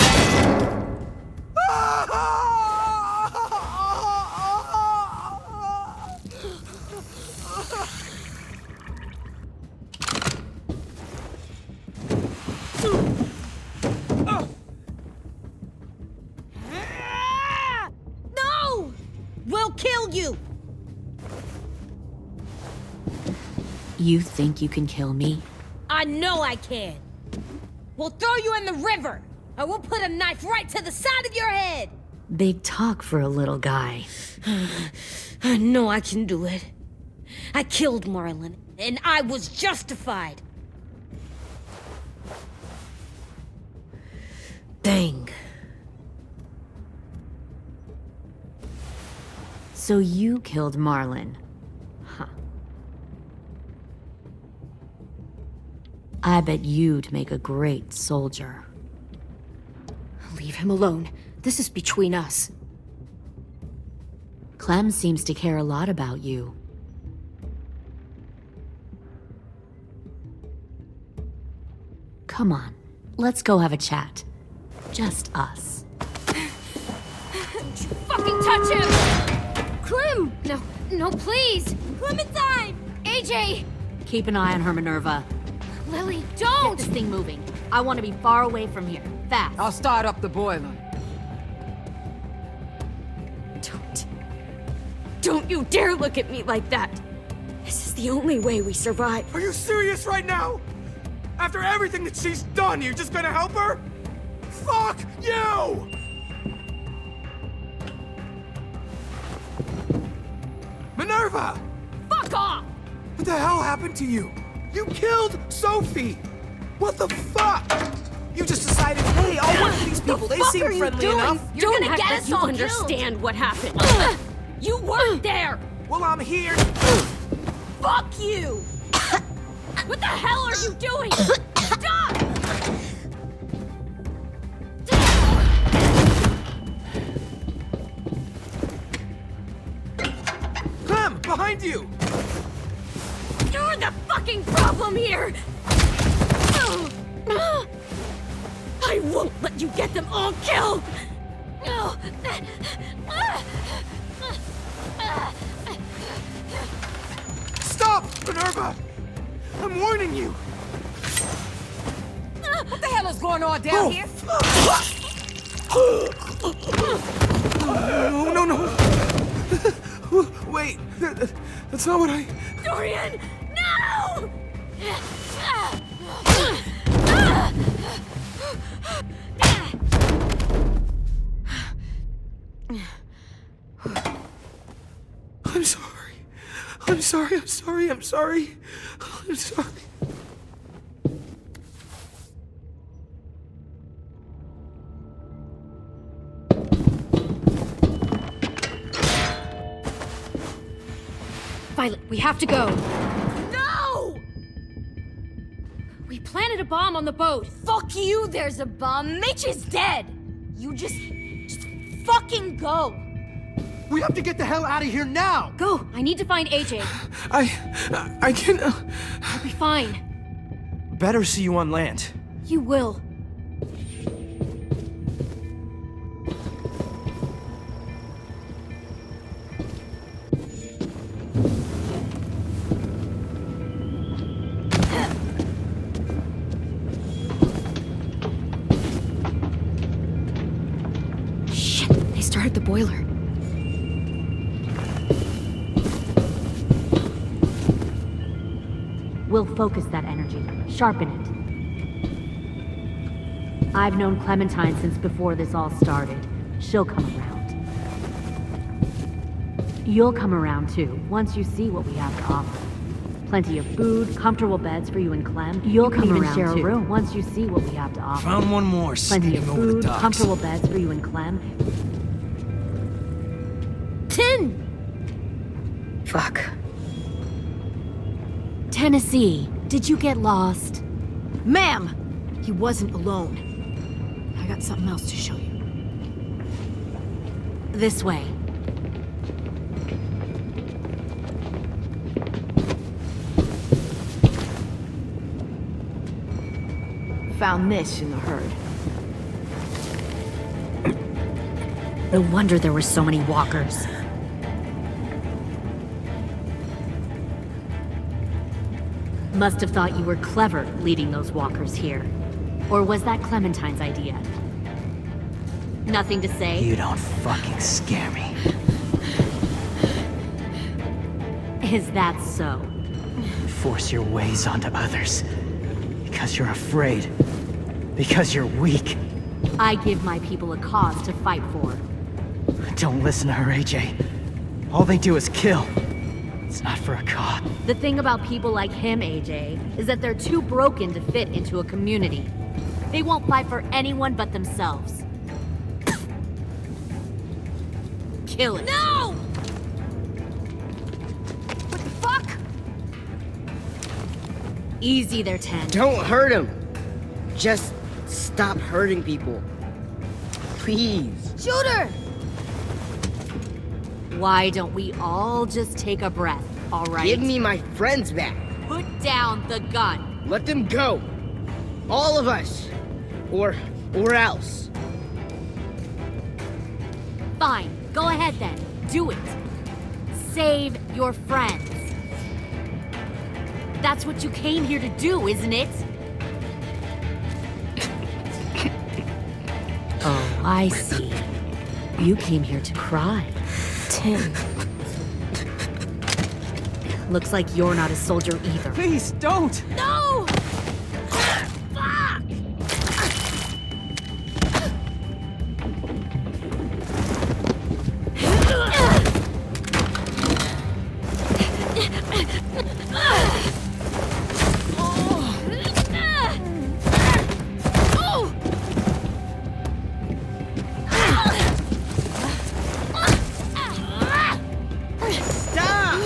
No! We'll kill you! You think you can kill me? I know I can. We'll throw you in the river. I will put a knife right to the side of your head. Big talk for a little guy. I know I can do it. I killed Marlon, and I was justified. Dang. So you killed Marlon. Huh. I bet you'd make a great soldier. Leave him alone. This is between us. Clem seems to care a lot about you. Come on, let's go have a chat. Just us. Don't you fucking touch him! Clem! No, please! Clementine! AJ! Keep an eye on her, Minerva. Lily, don't! Get this thing moving. I want to be far away from here. Fast. I'll start up the boiler. Don't you dare look at me like that! This is the only way we survive. Are you serious right now? After everything that she's done, you're just gonna help her? Fuck you! Minerva! Fuck off! What the hell happened to you? You killed Sophie! What the fuck? You just decided, hey, I'll work with these people. They seem friendly enough. You're Don't gonna act get like us you all understand what happened. You weren't there! Well, I'm here. Fuck you! What the hell are you doing? Stop! behind you! You're the fucking problem here! I won't let you get them all killed! Stop, Minerva! I'm warning you! What the hell is going on down here? No. Wait, that's not what I... Dorian, no! I'm sorry. Violet, we have to go. No! We planted a bomb on the boat. Fuck you, there's a bomb. Mitch is dead. You just fucking go. We have to get the hell out of here now! Go! I need to find AJ. I can... I'll be fine. Better see you on land. You will. Shit! They started the boiler. We'll focus that energy, sharpen it. I've known Clementine since before this all started. She'll come around. You'll come around too, once you see what we have to offer. Plenty of food, comfortable beds for you and Clem. You'll come around share a room once you see what we have to offer. Found one more Plenty of sneaking over the food, docks. comfortable beds for you and Clem. Tin! Fuck. Tennessee, did you get lost? Ma'am! He wasn't alone. I got something else to show you. This way. Found this in the herd. No wonder there were so many walkers. Must have thought you were clever leading those walkers here. Or was that Clementine's idea? Nothing to say? You don't fucking scare me. Is that so? You force your ways onto others. Because you're afraid. Because you're weak. I give my people a cause to fight for. Don't listen to her, AJ. All they do is kill. It's not for a cause. The thing about people like him, AJ, is that they're too broken to fit into a community. They won't fight for anyone but themselves. Kill it. No! What the fuck? Easy there, Ten. Don't hurt him. Just stop hurting people. Please. Shoot her! Why don't we all just take a breath, all right? Give me my friends back. Put down the gun. Let them go. All of us. Or else. Fine, go ahead then. Do it. Save your friends. That's what you came here to do, isn't it? Oh, I see. You came here to cry. Tim. Looks like you're not a soldier either. Please, don't! No! Fuck! Stop!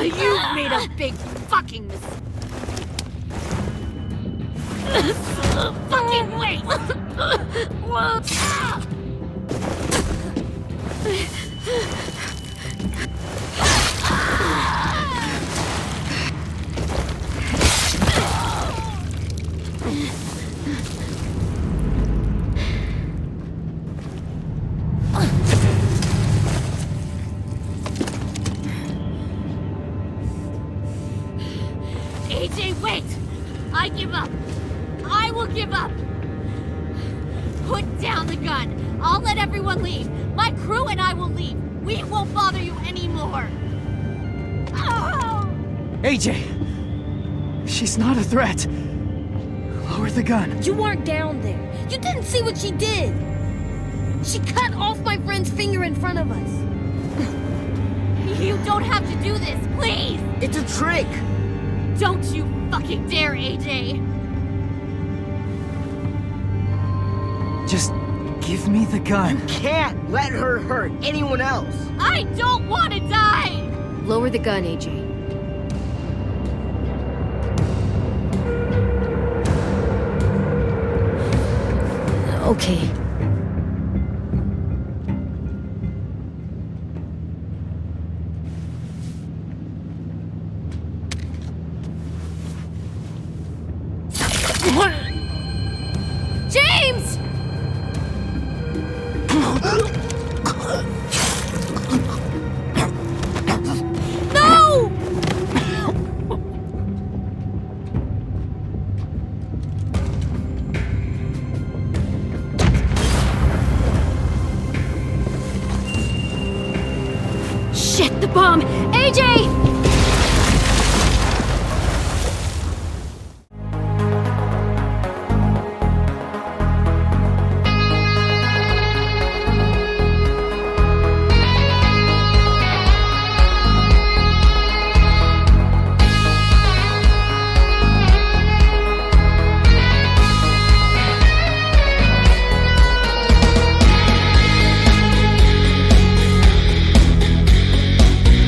You made a big fucking mistake. Fucking wait! AJ, wait! I give up. I will give up. Put down the gun. I'll let everyone leave. My crew and I will leave. We won't bother you anymore. Oh! AJ! She's not a threat. Lower the gun. You weren't down there. You didn't see what she did. She cut off my friend's finger in front of us. You don't have to do this, please! It's a trick! Don't you fucking dare, AJ! Just give me the gun. You can't let her hurt anyone else! I don't want to die! Lower the gun, AJ. Okay. James! No! Shit, the bomb! AJ!